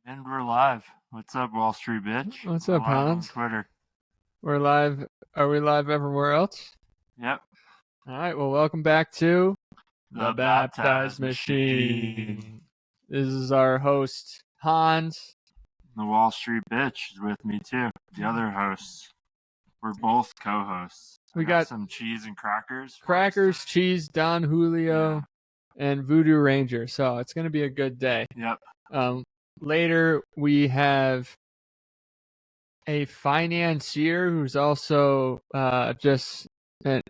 And we're live. What's up, Wall Street bitch? What's We're up, live Hans? on Twitter. We're live. Are we live everywhere else? Yep. All right. Well, welcome back to The Baptize Machine. This is our host, Hans. The Wall Street bitch is with me too. The other hosts. We're both co-hosts. We I got some cheese and crackers. Crackers, cheese, Don Julio, and Voodoo Ranger. So it's going to be a good day. Yep. Later, we have a financier who's also just an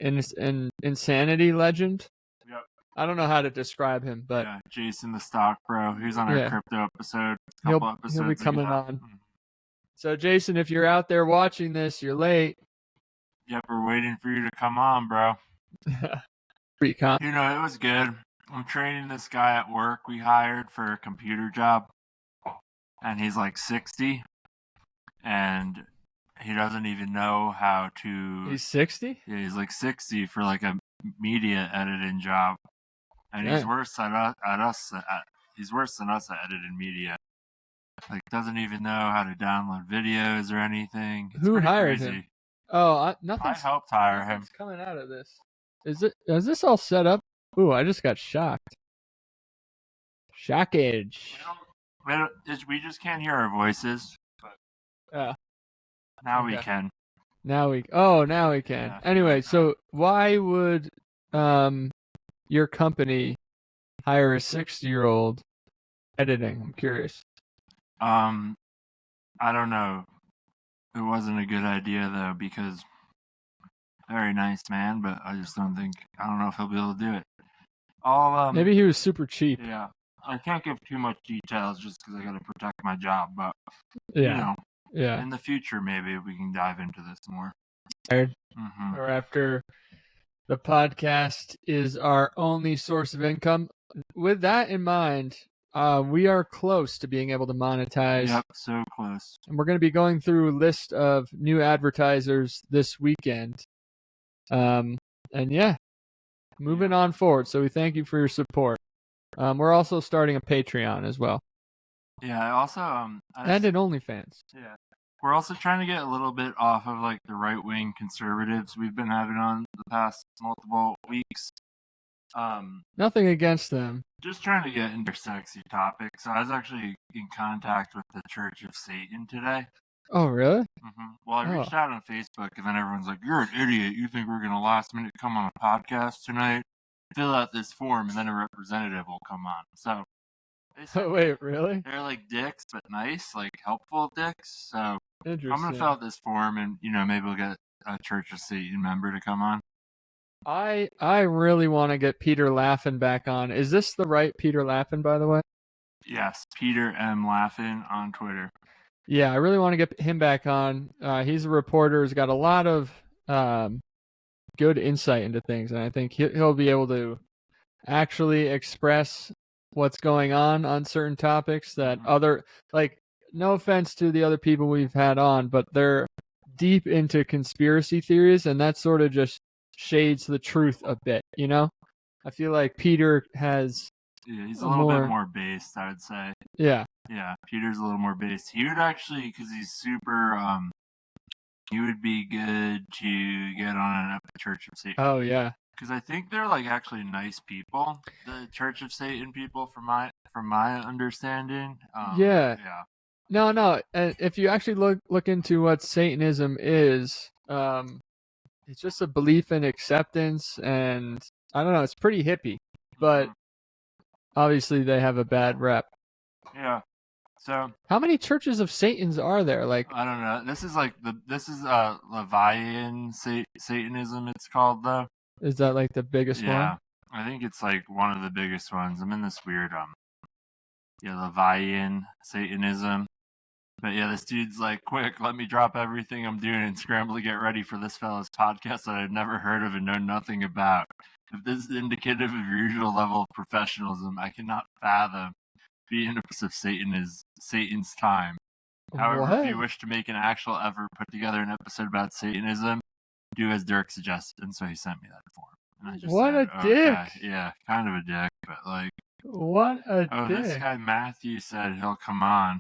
insanity legend. Yep. I don't know how to describe him, but yeah, Jason the Stock Bro. He's on our crypto episode. He'll be coming on. So, Jason, if you're out there watching this, you're late. Yep, we're waiting for you to come on, bro. Pretty calm. You know, it was good. I'm training this guy at work we hired for a computer job. And he's like 60. And he doesn't even know how to... He's 60? Yeah, he's like 60 for like a media editing job. And he's worse than us. He's worse than us at editing media. Like, doesn't even know how to download videos or anything. It's Who hired crazy. him? Oh, nothing. I helped hire him. What's coming out of this? Is this all set up? Ooh, I just got shocked. Shockage. We just can't hear our voices. Yeah. Now we can. Now we can. Yeah, anyway, so why would your company hire a 60-year-old editing? I'm curious. I don't know. It wasn't a good idea though, because very nice man, but I don't know if he'll be able to do it. Maybe he was super cheap. Yeah. I can't give too much details just because I got to protect my job, but yeah. In the future, maybe we can dive into this more. Or after the podcast is our only source of income. With that in mind, we are close to being able to monetize. Yep, so close. And we're going to be going through a list of new advertisers this weekend. And moving on forward. So we thank you for your support. We're also starting a Patreon as well. Yeah, also and an OnlyFans. Yeah. We're also trying to get a little bit off of like the right-wing conservatives we've been having on the past multiple weeks. Nothing against them. Just trying to get into sexy topics. So I was actually in contact with the Church of Satan today. Oh, really? Well, I reached out on Facebook, and then everyone's like, "You're an idiot. You think we're gonna last minute come on a podcast tonight? Fill out this form, and then a representative will come on." So, wait, really? They're like dicks, but nice, like helpful dicks. So I'm gonna fill out this form, and maybe we'll get a Church of Satan member to come on. I really want to get Peter Laffin back on. Is this the right Peter Laffin, by the way? Yes, Peter M. Laffin on Twitter. Yeah, I really want to get him back on. He's a reporter. He's got a lot of good insight into things, and I think he'll be able to actually express what's going on certain topics that no offense to the other people we've had on, but they're deep into conspiracy theories, and that sort of just shades the truth a bit, I feel like Peter has... Yeah, he's a little bit more based, I would say. Yeah. Yeah, Peter's a little more based. He would actually, because he's super, he would be good to get on an Church of Satan. Oh, yeah. Because I think they're like actually nice people, the Church of Satan people, from my understanding. Yeah. No. If you actually look into what Satanism is, it's just a belief in acceptance, and I don't know, it's pretty hippie, but obviously they have a bad rep. Yeah. So how many churches of Satan's are there? Like, I don't know. This is Leviathan Satanism. It's called though. Is that like the biggest one? Yeah, I think it's like one of the biggest ones. I'm in this weird Leviathan Satanism. But yeah, this dude's like, quick, let me drop everything I'm doing and scramble to get ready for this fella's podcast that I've never heard of and know nothing about. If this is indicative of your usual level of professionalism, I cannot fathom being a piece of Satan's time. However, if you wish to make an actual effort, put together an episode about Satanism, do as Dirk suggested. And so he sent me that form. And I just said, dick. Yeah, kind of a dick, but like... What a dick. This guy Matthew said he'll come on.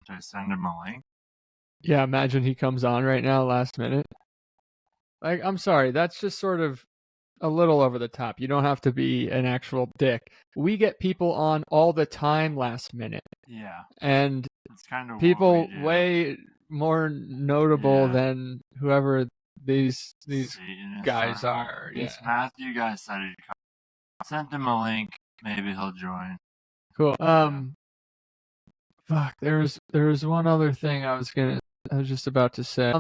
Should I send him a link? Yeah, imagine he comes on right now last minute. Like, I'm sorry, that's just sort of a little over the top. You don't have to be an actual dick. We get people on all the time last minute. Yeah. And it's kind of people way more notable than whoever these guys are. Yes, Matthew guy said he'd come. Sent him a link. Maybe he'll join. Cool. Fuck. There was one other thing I was just about to say.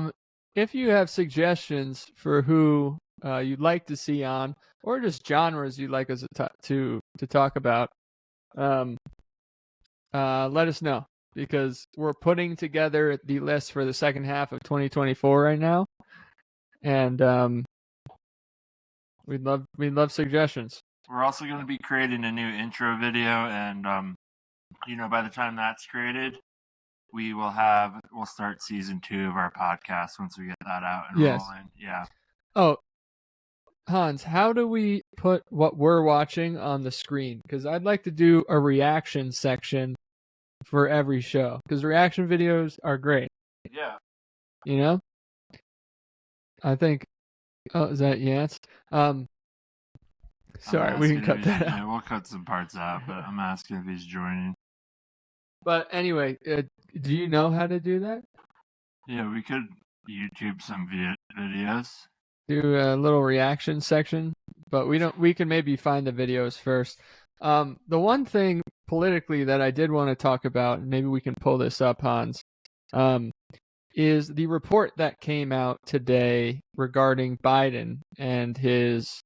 If you have suggestions for who you'd like to see on, or just genres you'd like us to talk about, let us know, because we're putting together the list for the second half of 2024 right now, and we'd love suggestions. We're also going to be creating a new intro video, and by the time that's created, we'll start season 2 of our podcast once we get that out and rolling. Yeah. Oh, Hans, how do we put what we're watching on the screen? Because I'd like to do a reaction section for every show, because reaction videos are great. Yeah. You know? I think. Oh, is that Yance? Sorry, we can cut that out. Yeah, we'll cut some parts out, but I'm asking if he's joining. But anyway, do you know how to do that? Yeah, we could YouTube some videos. Do a little reaction section, but we can maybe find the videos first. The one thing politically that I did want to talk about, and maybe we can pull this up, Hans, is the report that came out today regarding Biden and his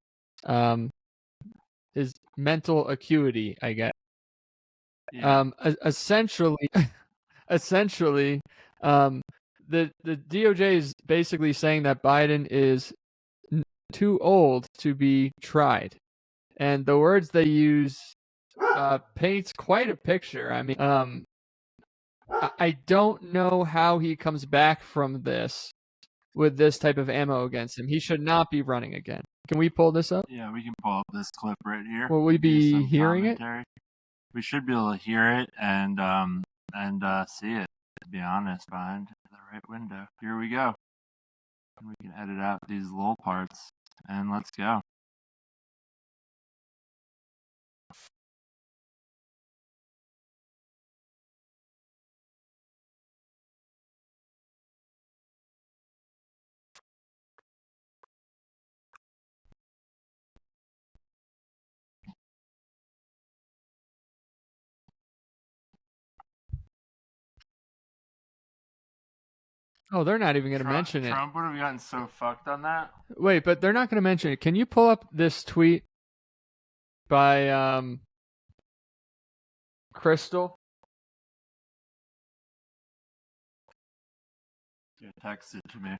mental acuity, I guess. Yeah. Essentially, the DOJ is basically saying that Biden is too old to be tried, and the words they use paints quite a picture. I mean, I don't know how he comes back from this with this type of ammo against him. He should not be running again. Can we pull this up? Yeah, we can pull up this clip right here. Will we be hearing commentary. We should be able to hear it and see it, to be honest, behind the right window. Here we go. We can edit out these little parts, and let's go. Oh, they're not even going to mention it. Trump would have gotten so fucked on that. Wait, but they're not going to mention it. Can you pull up this tweet by Crystal? Yeah, text it to me.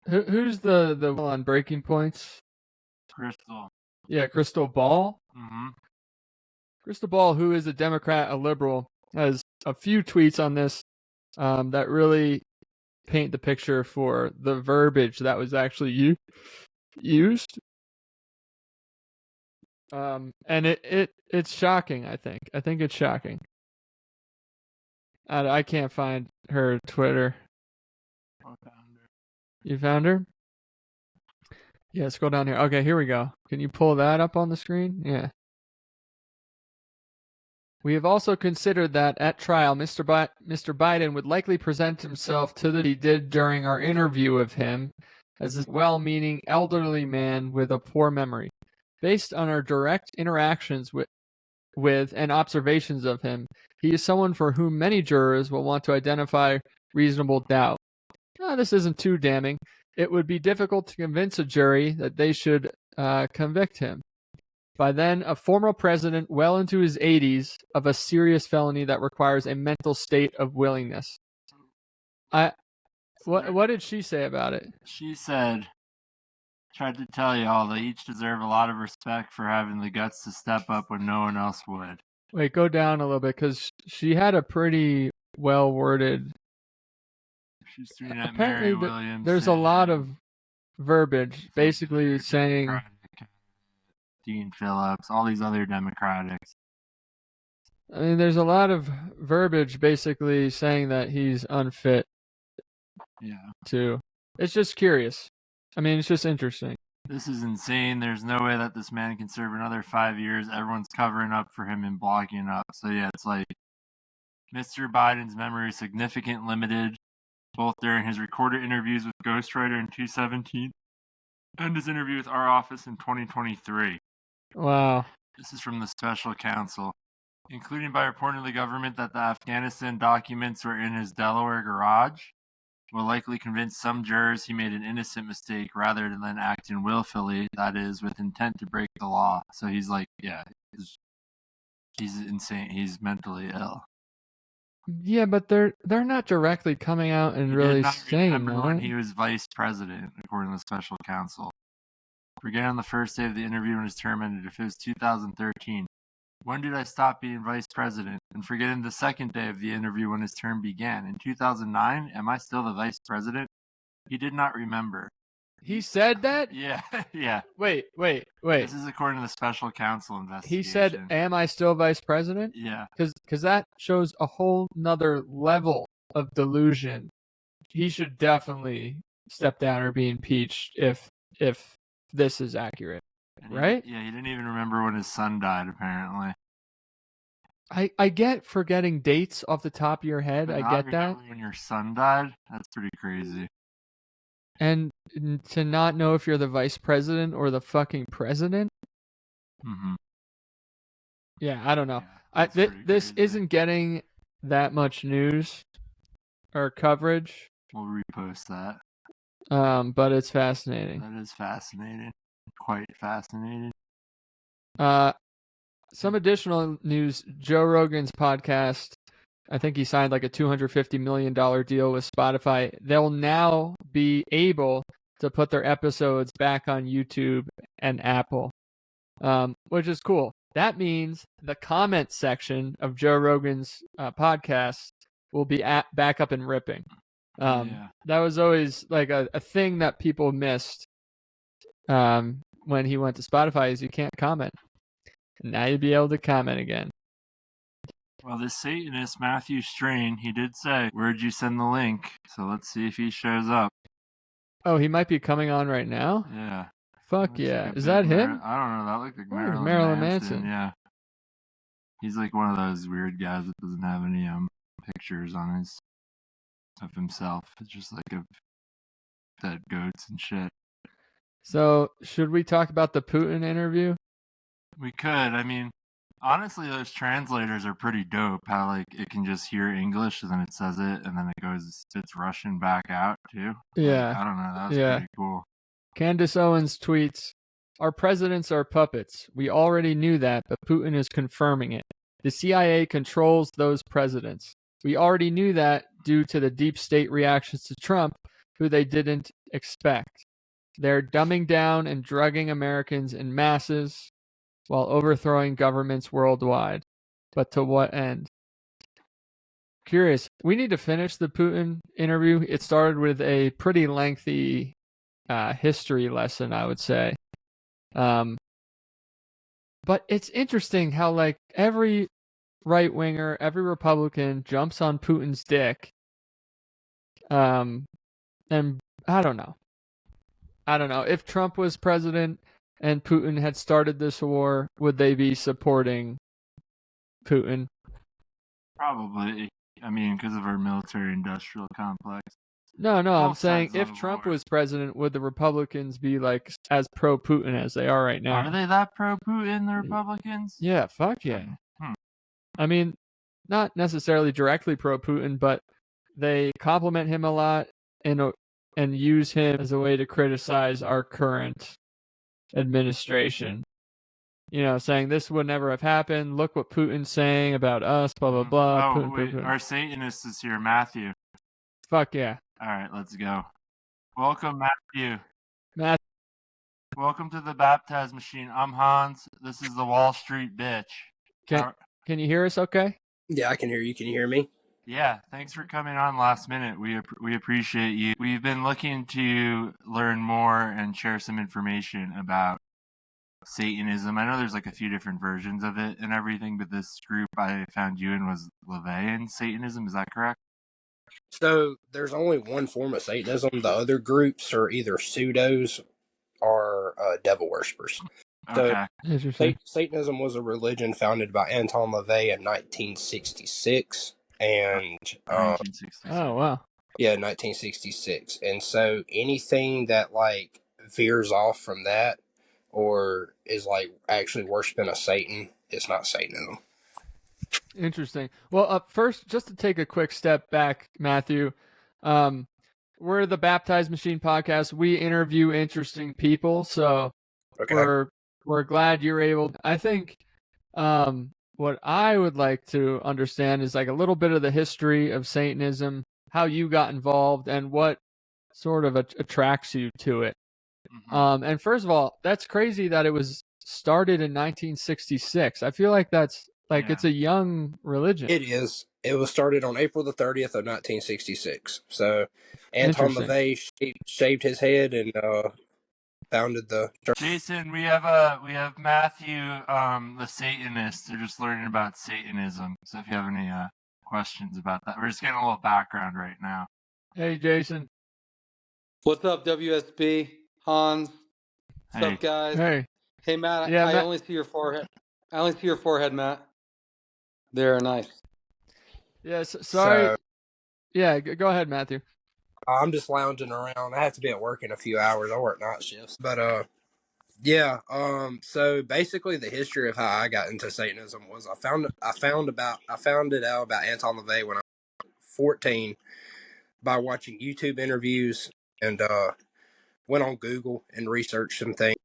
Who's the one on Breaking Points? Crystal. Yeah, Crystal Ball. Mm-hmm. Crystal Ball, who is a Democrat, a liberal, has a few tweets on this that really paint the picture for the verbiage that was actually used. And it's shocking. I think it's shocking. I can't find her Twitter. I found her. You found her? Yeah, scroll down here. Okay, here we go. Can you pull that up on the screen? Yeah. We have also considered that at trial, Mr. Biden would likely present himself to the he did during our interview of him as a well-meaning elderly man with a poor memory. Based on our direct interactions with and observations of him, he is someone for whom many jurors will want to identify reasonable doubt. This isn't too damning. It would be difficult to convince a jury that they should convict him. By then, a former president well into his 80s of a serious felony that requires a mental state of willingness. What did she say about it? She said, tried to tell y'all they each deserve a lot of respect for having the guts to step up when no one else would. Wait, go down a little bit, because she had a pretty well-worded... She's doing that Mary Williams. There's a lot of verbiage, basically saying... Dean Phillips, all these other Democrats. I mean, there's a lot of verbiage basically saying that he's unfit Yeah. to. It's just curious. I mean, it's just interesting. This is insane. There's no way that this man can serve another 5 years. Everyone's covering up for him and blocking up. So yeah, it's like Mr. Biden's memory is significantly limited, both during his recorded interviews with Ghostwriter in 2017 and his interview with our office in 2023. Wow. This is from the special counsel, including by reporting to the government that the Afghanistan documents were in his Delaware garage, will likely convince some jurors he made an innocent mistake rather than acting willfully, that is, with intent to break the law. So he's like, yeah, he's insane. He's mentally ill. Yeah, but they're not directly coming out and really saying that. When he was vice president, according to the special counsel. Forgetting on the first day of the interview when his term ended, if it was 2013. When did I stop being vice president? And forgetting the second day of the interview when his term began. In 2009, am I still the vice president? He did not remember. He said that? Yeah, yeah. Wait. This is according to the special counsel investigation. He said, am I still vice president? Yeah. Because that shows a whole nother level of delusion. He should definitely step down or be impeached if this is accurate. Right? Yeah, he didn't even remember when his son died, apparently. I get forgetting dates off the top of your head. But I get that. When your son died, that's pretty crazy. And to not know if you're the vice president or the fucking president. Mm-hmm. Yeah, I don't know. Yeah, this isn't getting that much news or coverage. We'll repost that. But it's fascinating. That is fascinating. Quite fascinating. Some additional news. Joe Rogan's podcast, I think he signed like a $250 million deal with Spotify. They'll now be able to put their episodes back on YouTube and Apple, which is cool. That means the comment section of Joe Rogan's podcast will be back up and ripping. That was always like a thing that people missed when he went to Spotify is you can't comment. And now you'll be able to comment again. Well, this Satanist, Matthew Strain, he did say, where'd you send the link? So let's see if he shows up. Oh, he might be coming on right now? Yeah. Fuck yeah. Like is that him? I don't know. That looked like Marilyn Manson. Yeah. He's like one of those weird guys that doesn't have any pictures on his of himself. It's just like of dead goats and shit. So, should we talk about the Putin interview? We could. I mean, honestly, those translators are pretty dope. How like it can just hear English and then it says it and then it goes, it's Russian back out too. Yeah. Like, I don't know. That was pretty cool. Candace Owens tweets, "Our presidents are puppets. We already knew that, but Putin is confirming it. The CIA controls those presidents. We already knew that due to the deep state reactions to Trump, who they didn't expect. They're dumbing down and drugging Americans in masses while overthrowing governments worldwide. But to what end?" Curious. We need to finish the Putin interview. It started with a pretty lengthy history lesson, I would say. But it's interesting how like every right-winger, every Republican jumps on Putin's dick. And I don't know. If Trump was president and Putin had started this war, would they be supporting Putin? Probably. I mean, because of our military-industrial complex. No, I'm saying if Trump was president, would the Republicans be like as pro-Putin as they are right now? Are they that pro-Putin, the Republicans? Yeah, fuck yeah. I mean, not necessarily directly pro-Putin, but they compliment him a lot and use him as a way to criticize our current administration. You know, saying this would never have happened. Look what Putin's saying about us, blah, blah, blah. Oh, wait, our Satanist is here, Matthew. Fuck yeah. All right, let's go. Welcome, Matthew. Matthew. Welcome to the Baptize Machine. I'm Hans. This is the Wall Street bitch. Can you hear us okay? Yeah, I can hear you. Can you hear me? Yeah, thanks for coming on last minute. We appreciate you. We've been looking to learn more and share some information about Satanism. I know there's like a few different versions of it and everything, but this group I found you in was LaVeyan Satanism. Is that correct? So there's only one form of Satanism. The other groups are either pseudos or devil worshippers. So Okay. Interesting. Satanism was a religion founded by Anton LaVey in 1966, and 1966. Oh wow. yeah, 1966. And so anything that like veers off from that or is like actually worshiping a Satan is not Satanism. Interesting. Well, first, just to take a quick step back, Matthew, we're the Baptize Machine Podcast. We interview interesting people, so Okay. we're glad you're able. I think what I would like to understand is like a little bit of the history of Satanism, how you got involved, and what sort of attracts you to it. Mhm. And first of all, that's crazy that it was started in 1966. I feel like that's like Yeah. it's a young religion. It is. It was started on April the 30th of 1966. So Anton Interesting. LaVey shaved his head and founded the church. Jason, we have Matthew, the Satanist. They're just learning about Satanism. So if you have any questions about that, we're just getting a little background right now. Hey, Jason. What's up, WSB? Hans? What's Hey. up, guys? Hey, Matt, Yeah, I Matt- only see your forehead. I only see your forehead, Matt. There, nice. yes. Sorry. So Yeah, go ahead, Matthew. I'm just lounging around. I have to be at work in a few hours. I work night shifts. But yeah, so basically the history of how I got into Satanism was I found it out about Anton LaVey when I was 14 by watching YouTube interviews and went on Google and researched some things.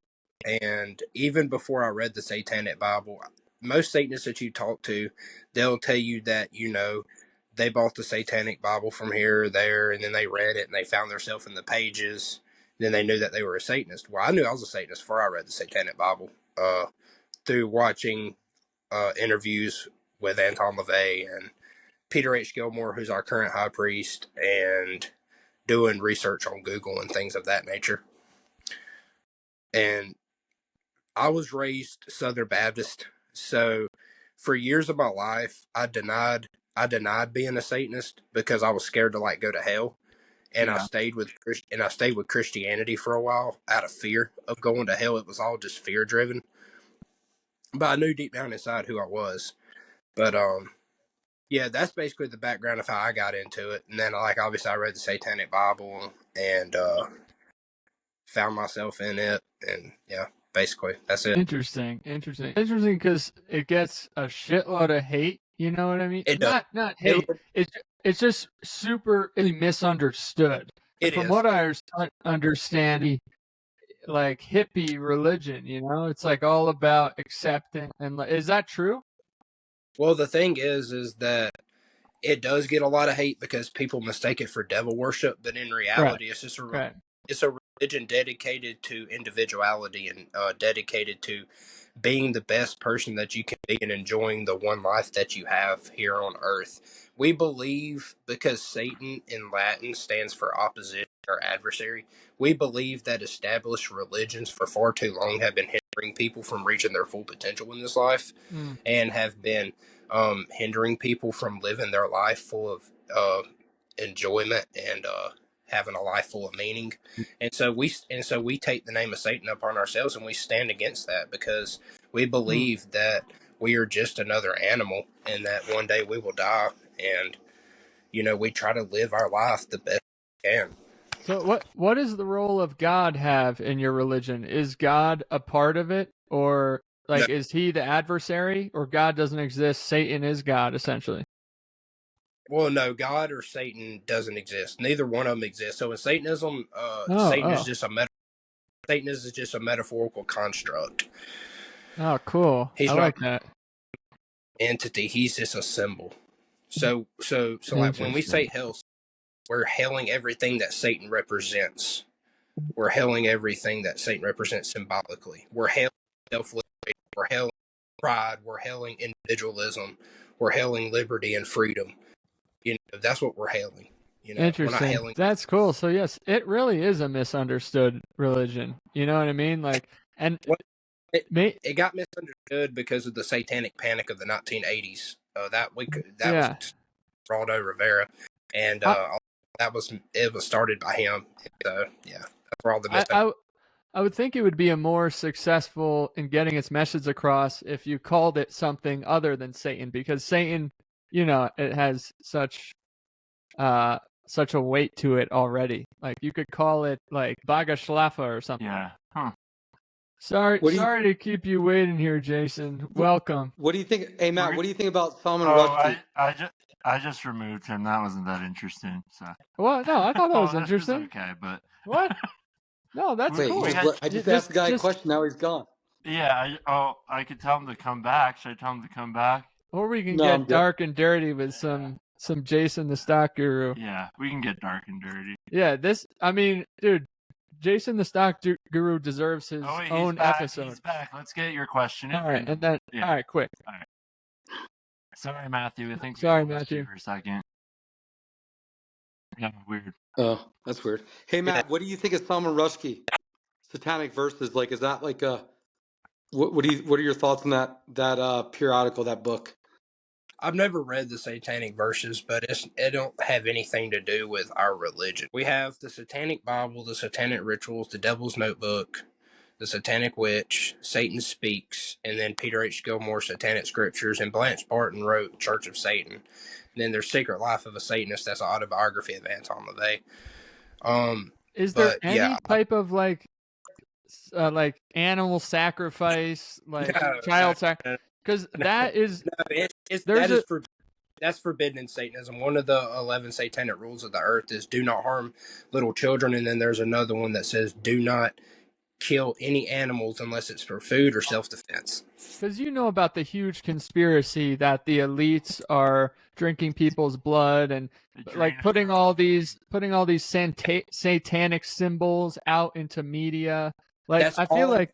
And even before I read the Satanic Bible, most Satanists that you talk to, they'll tell you that, they bought the Satanic Bible from here or there, and then they read it and they found themselves in the pages. Then they knew that they were a Satanist. Well, I knew I was a Satanist before I read the Satanic Bible through watching interviews with Anton LaVey and Peter H. Gilmore, who's our current high priest, and doing research on Google and things of that nature. And I was raised Southern Baptist, so for years of my life, I denied being a Satanist because I was scared to like go to hell, and I stayed with Christianity for a while out of fear of going to hell. It was all just fear driven, but I knew deep down inside who I was. But yeah, that's basically the background of how I got into it, and then like obviously I read the Satanic Bible and found myself in it, and yeah. Basically, that's it. Interesting because it gets a shitload of hate. You know what I mean? It does. Not hate. It's just super misunderstood. From what I understand, like hippie religion. You know, it's like all about accepting. And is that true? Well, the thing is that it does get a lot of hate because people mistake it for devil worship, but in reality, it's just it's a religion dedicated to individuality and dedicated to being the best person that you can be and enjoying the one life that you have here on earth. We believe, because Satan in Latin stands for opposition or adversary, we believe that established religions for far too long have been hindering people from reaching their full potential in this life and have been hindering people from living their life full of enjoyment and having a life full of meaning. And so we take the name of Satan upon ourselves, and we stand against that because we believe that we are just another animal and that one day we will die. And we try to live our life the best we can. So what does the role of God have in your religion? Is God a part of it, or like is he the adversary, or God doesn't exist? Satan is God, essentially. Well, no, God or Satan doesn't exist. Neither one of them exists. So in Satanism, Satan is just a metaphorical construct. Oh, cool. He's I not like that. entity. He's just a symbol. So like when we say hell, we're hailing everything that Satan represents. We're hailing everything that Satan represents symbolically. We're hailing self-liberty. We're hailing pride. We're hailing individualism. We're hailing liberty and freedom. That's what we're hailing. Interesting. We're not hailing. That's cool. So yes, it really is a misunderstood religion. You know what I mean? Like, and it got misunderstood because of the satanic panic of the 1980s. That was Raldo Rivera, and it was started by him. So yeah, that's where all the I would think it would be a more successful in getting its message across if you called it something other than Satan, because Satan, it has such a weight to it already. Like you could call it like Bagaschlafa or something. Yeah. Huh. Sorry to keep you waiting here, Jason. Welcome. What do you think? Hey Matt, what do you think about Salman Rushdie? I just removed him. That wasn't that interesting. So. Well, no, I thought that was interesting. Okay, but what? No, that's cool. I just asked the guy a question. Now he's gone. Yeah. I could tell him to come back. Should I tell him to come back? Or we can get dark and dirty with some Jason the Stock Guru. Yeah, we can get dark and dirty. Yeah, dude, Jason the Stock Guru deserves his own episode. He's back. Let's get your question in. All right, and then all right, quick. All right. Sorry, Matthew. I think Matthew. For a second. Yeah, weird. Oh, that's weird. Hey Matt, what do you think of Salman Rushdie? Satanic verses, like, is that like a what are your thoughts on that periodical, that book? I've never read the Satanic Verses, but it don't have anything to do with our religion. We have the Satanic Bible, the Satanic Rituals, the Devil's Notebook, the Satanic Witch, Satan Speaks, and then Peter H. Gilmore's Satanic Scriptures, and Blanche Barton wrote Church of Satan. And then there's Secret Life of a Satanist, that's an autobiography of Anton LaVey. Is there any type of like animal sacrifice, like child sacrifice? Because that is that's forbidden in Satanism. One of the 11 satanic rules of the earth is do not harm little children, and then there's another one that says do not kill any animals unless it's for food or self-defense. Because you know about the huge conspiracy that the elites are drinking people's blood and like putting all these satanic symbols out into media. Like I feel like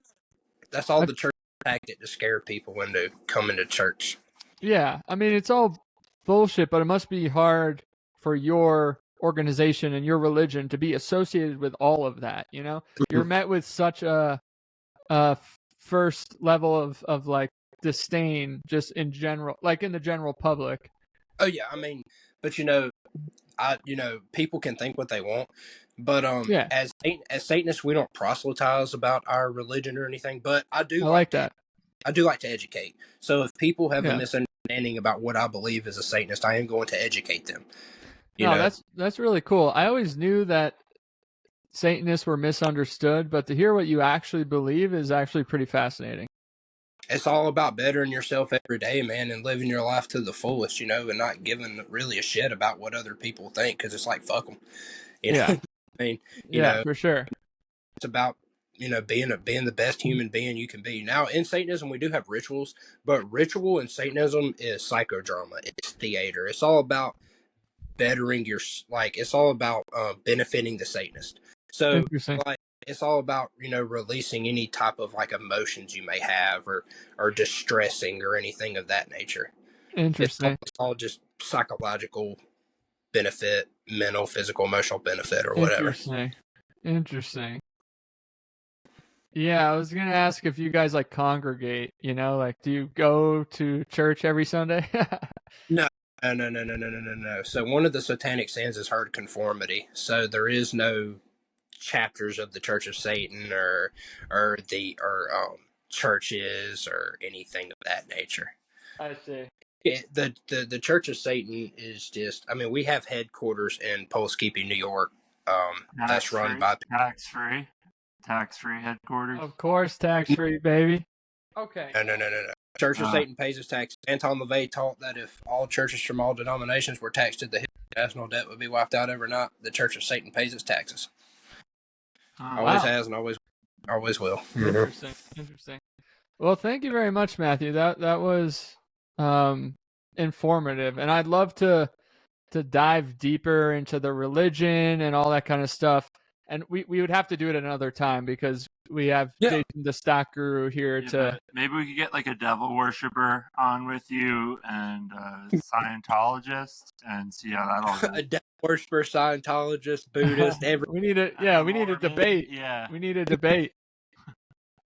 that's all the church tactic to scare people into coming to church. Yeah, I mean it's all bullshit, but it must be hard for your organization and your religion to be associated with all of that. You're met with such a first level of like disdain just in general, like in the general public. Oh yeah, I mean, but people can think what they want, but as Satanists, we don't proselytize about our religion or anything. But I do like to educate. So if people have a misunderstanding about what I believe as a Satanist, I am going to educate them. That's really cool. I always knew that Satanists were misunderstood, but to hear what you actually believe is actually pretty fascinating. It's all about bettering yourself every day, man, and living your life to the fullest, and not giving really a shit about what other people think, because it's like, fuck them. I mean, for sure. It's about, being the best human being you can be. Now, in Satanism, we do have rituals, but ritual in Satanism is psychodrama. It's theater. It's all about bettering it's all about benefiting the Satanist. So, it's all about, releasing any type of like emotions you may have or distressing or anything of that nature. Interesting. It's all just psychological benefit, mental, physical, emotional benefit or whatever. Interesting. Yeah, I was going to ask if you guys like congregate, like do you go to church every Sunday? No. So one of the satanic sins is herd conformity. So there is no chapters of the Church of Satan or churches or anything of that nature. I see. The Church of Satan is just, I mean, we have headquarters in Polskeepy, New York. That's run by tax-free headquarters. Of course, tax-free, baby. Okay. No. Church of Satan pays its taxes. Anton LaVey taught that if all churches from all denominations were taxed to the hill, national debt would be wiped out overnight. The Church of Satan pays its taxes. Always has and always will. Interesting. Well, thank you very much, Matthew. That was informative, and I'd love to dive deeper into the religion and all that kind of stuff. And we would have to do it another time because we have Jason the Stock Guru here to. Maybe we could get like a devil worshiper on with you and a Scientologist and see how that all goes. A devil worshiper, Scientologist, Buddhist, we need a debate. Yeah, we need a debate.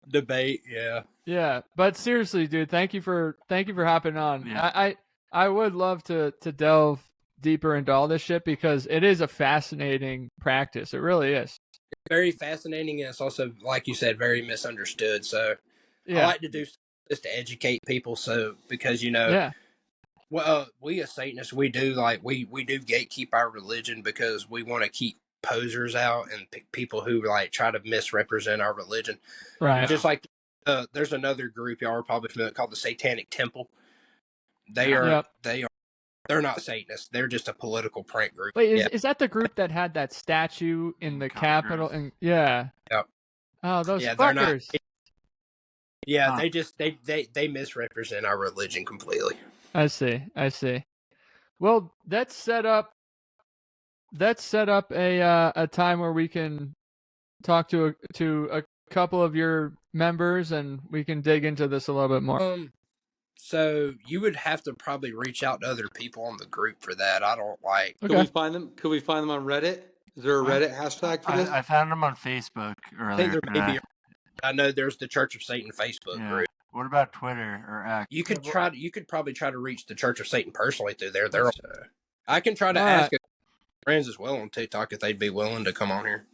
debate. Yeah. Yeah, but seriously, dude, thank you for hopping on. Yeah. I would love to delve deeper into all this shit because it is a fascinating practice. It really is. Very fascinating, and it's also, like you said, very misunderstood. So I Yeah. like to do this to educate people. So because Yeah. well, we as Satanists, we do gatekeep our religion because we want to keep posers out and people who like try to misrepresent our religion. Right. Just like there's another group y'all are probably familiar called the Satanic Temple. Yep. They're not Satanists. They're just a political prank group. Wait, is that the group that had that statue in the Capitol? And yeah. Yep. Oh, those Yeah, fuckers. Yeah, they misrepresent our religion completely. I see. Well, let's set up a time where we can talk to a couple of your members and we can dig into this a little bit more. So you would have to probably reach out to other people on the group for that. I don't like. Okay. Could we find them on Reddit? Is there a Reddit hashtag for this? I found them on Facebook earlier. I think there may be. I know there's the Church of Satan Facebook group. What about Twitter or X? You could probably try to reach the Church of Satan personally through there. I can try to ask friends as well on TikTok if they'd be willing to come on here.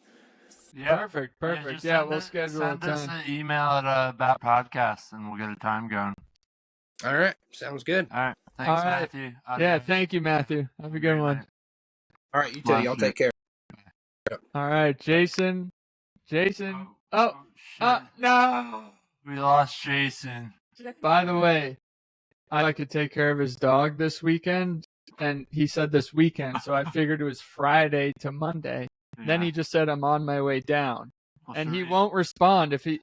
Yeah. Perfect. Yeah, we'll schedule a time. Send us an email at about podcast and we'll get a time going. All right. Sounds good. All right. Thanks, Matthew. Yeah, thank you, Matthew. Have a good one. All right, you too. Y'all take care. All right, Jason. Oh, no. We lost Jason. By the way, I like to take care of his dog this weekend, and he said this weekend, so I figured it was Friday to Monday. Yeah. Then he just said, I'm on my way down. Well, and he won't respond if he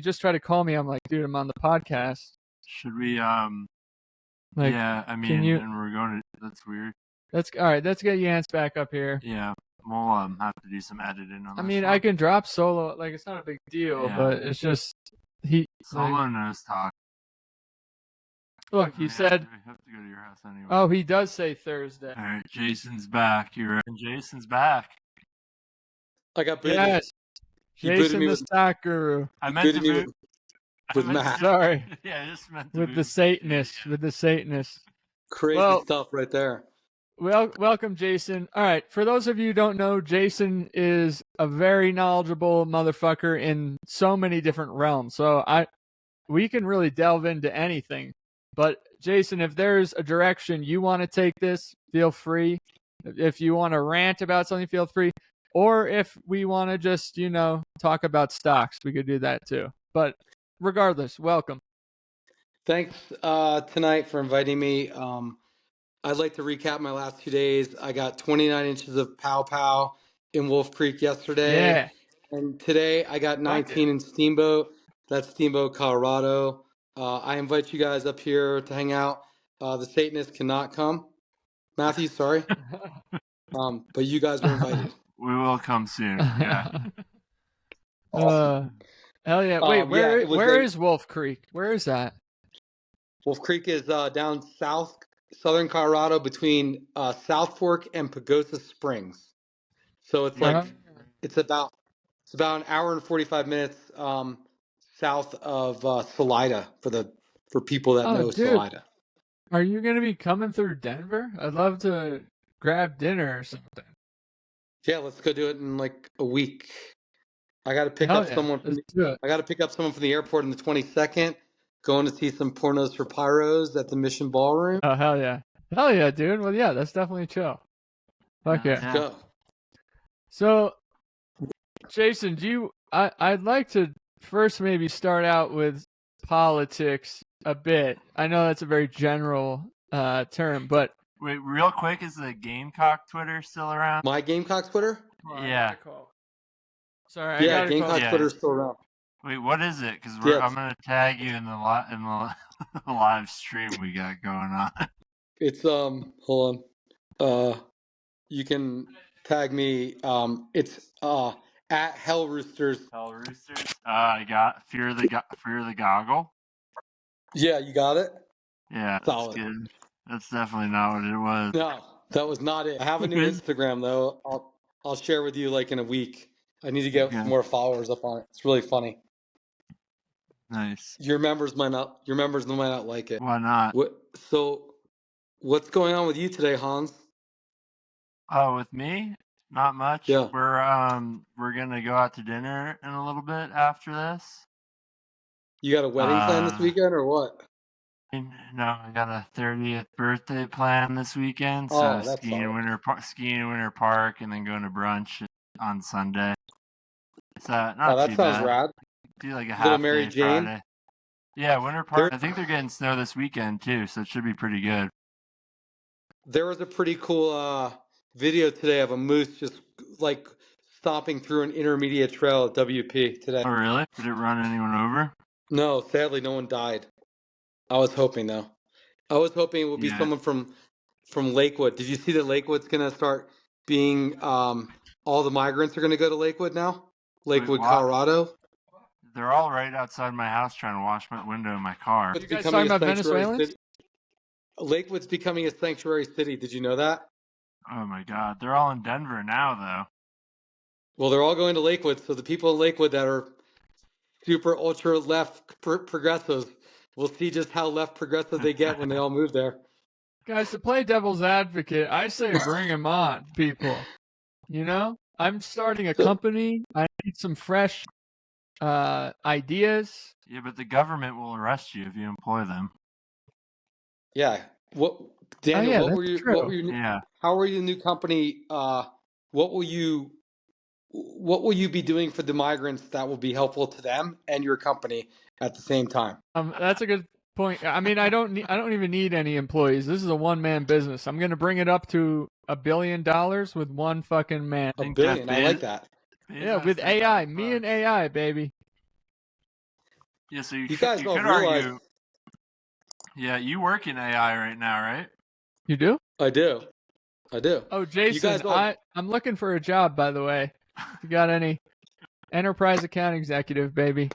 just tried to call me. I'm like, dude, I'm on the podcast. Should we, yeah, I mean, and we're going to, that's weird. All right, let's get Yance back up here. Yeah, we'll have to do some editing on this. I mean, I can drop Solo, it's not a big deal, but it's just, Solo knows talk. Look, he said, we have to go to your house anyway. Oh, he does say Thursday. All right, Jason's back. Jason's back. I got booted. Yes, Jason the stock guru. I meant to boot. With Matt. Sorry. Yeah, I just meant to with the Satanist. Yeah. With the Satanist. Crazy stuff right there. Well, welcome, Jason. All right, for those of you who don't know, Jason is a very knowledgeable motherfucker in so many different realms. So we can really delve into anything. But Jason, if there's a direction you want to take this, feel free. If you want to rant about something, feel free. Or if we want to just, talk about stocks, we could do that too. But regardless, welcome. Thanks tonight for inviting me. I'd like to recap my last 2 days. I got 29 inches of pow pow in Wolf Creek yesterday. Yeah. And today I got 19 in Steamboat. That's Steamboat, Colorado. I invite you guys up here to hang out. The Satanists cannot come. Matthew, sorry. But you guys were invited. We will come soon. Yeah. Awesome. Hell yeah. Wait, where is Wolf Creek? Where is that? Wolf Creek is down southern Colorado between South Fork and Pagosa Springs. So it's it's about an hour and 45 minutes south of Salida for people that know Salida. Are you going to be coming through Denver? I'd love to grab dinner or something. Yeah, let's go do it in a week. I got to pick up someone. I got to pick up someone from the airport on the 22nd. Going to see some Pornos for Pyros at the Mission Ballroom. Oh hell yeah, dude. Well, yeah, that's definitely chill. Fuck yeah. Let's go. So, Jason, I'd like to first maybe start out with politics a bit. I know that's a very general term, but wait, real quick, is the Gamecock Twitter still around? My Gamecock Twitter? Yeah. Sorry. Yeah, Gamecock Twitter's still around. Wait, what is it? Because I'm gonna tag you in the live stream we got going on. It's hold on. You can tag me. It's at Hell Roosters. Hell Roosters. I got Fear of the Goggle. Yeah, you got it. Yeah, solid. That's good. That's definitely not what it was. No, that was not it. I have a new Instagram though. I'll share with you in a week. I need to get some more followers up on it. It's really funny. Nice. Your members might not like it. Why not? So what's going on with you today, Hans? Oh, with me? Not much. Yeah. We're gonna go out to dinner in a little bit after this. You got a wedding plan this weekend or what? No, I got a 30th birthday plan this weekend. Oh, So that's skiing in Winter Park, and then going to brunch on Sunday. So not that too sounds bad. rad. Do like a Little half Mary day Jane. Friday. Yeah, Winter Park. I think they're getting snow this weekend too, so it should be pretty good. There was a pretty cool video today of a moose just like stomping through an intermediate trail at WP today. Oh, really? Did it run anyone over? No, sadly, no one died. I was hoping though. I was hoping it would be someone from Lakewood. Did you see that Lakewood's going to start being all the migrants are going to go to Lakewood now? Lakewood, Colorado. They're all right outside my house trying to wash my window in my car. You guys talking about Venezuelans? Lakewood's becoming a sanctuary city. Did you know that? Oh my God. They're all in Denver now, though. Well, they're all going to Lakewood. So the people in Lakewood that are super ultra left progressives, we'll see just how left progressive they get when they all move there. Guys, to play devil's advocate, I say bring them on, people. You know, I'm starting a company. I need some fresh ideas. Yeah, but the government will arrest you if you employ them. Yeah. Daniel? Oh, yeah, what were you? Yeah. How are your new company? What will you be doing for the migrants that will be helpful to them and your company at the same time? That's a good point. I mean, I don't even need any employees. This is a one-man business. I'm going to bring it up to $1 billion with one fucking man. $1 billion. I like that. Yeah, with AI. Me and AI, baby. Yeah, so you guys could don't argue. realize. Yeah, you work in AI right now, right? You do? I do. Oh, Jason, I'm looking for a job, by the way. You got any enterprise account executive, baby?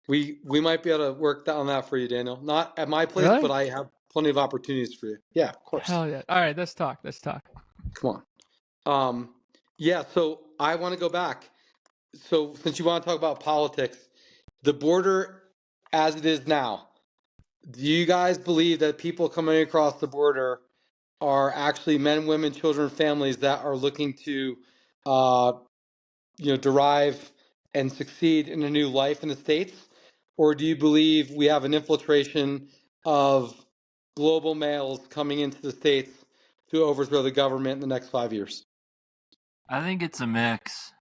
We might be able to work on that for you, Daniel. Not at my place, Really? but I have plenty of opportunities for you. Yeah, of course. Hell yeah. All right, let's talk. Come on. Yeah, so I want to go back. So since you want to talk about politics, the border as it is now, do you guys believe that people coming across the border are actually men, women, children, families that are looking to, derive and succeed in a new life in the States? Or do you believe we have an infiltration of global males coming into the States to overthrow the government in the next 5 years? I think it's a mix.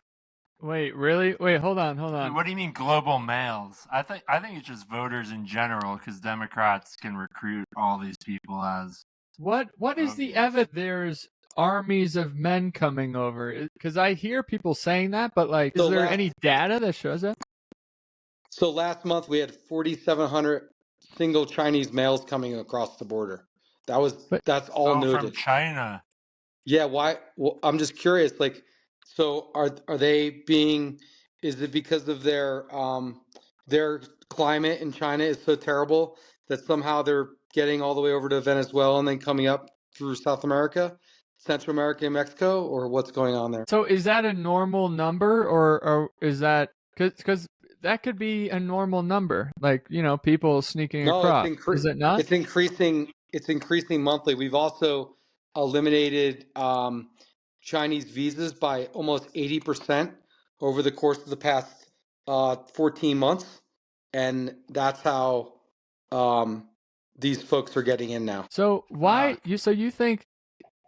Wait, really? Wait, hold on. What do you mean global males? I think it's just voters in general, because Democrats can recruit all these people as. What is the evidence? There's armies of men coming over, because I hear people saying that, but like, is there any data that shows that? So last month we had 4,700 single Chinese males coming across the border. That's all noted. From China. Yeah, why? Well, I'm just curious. Like, so are they being? Is it because of their climate in China is so terrible that somehow they're getting all the way over to Venezuela and then coming up through South America, Central America, and Mexico, or what's going on there? So is that a normal number, or is that because that could be a normal number? Like, people sneaking across. Is it not? It's increasing. It's increasing monthly. We've also eliminated Chinese visas by almost 80% over the course of the past 14 months, and that's how these folks are getting in now. So why you think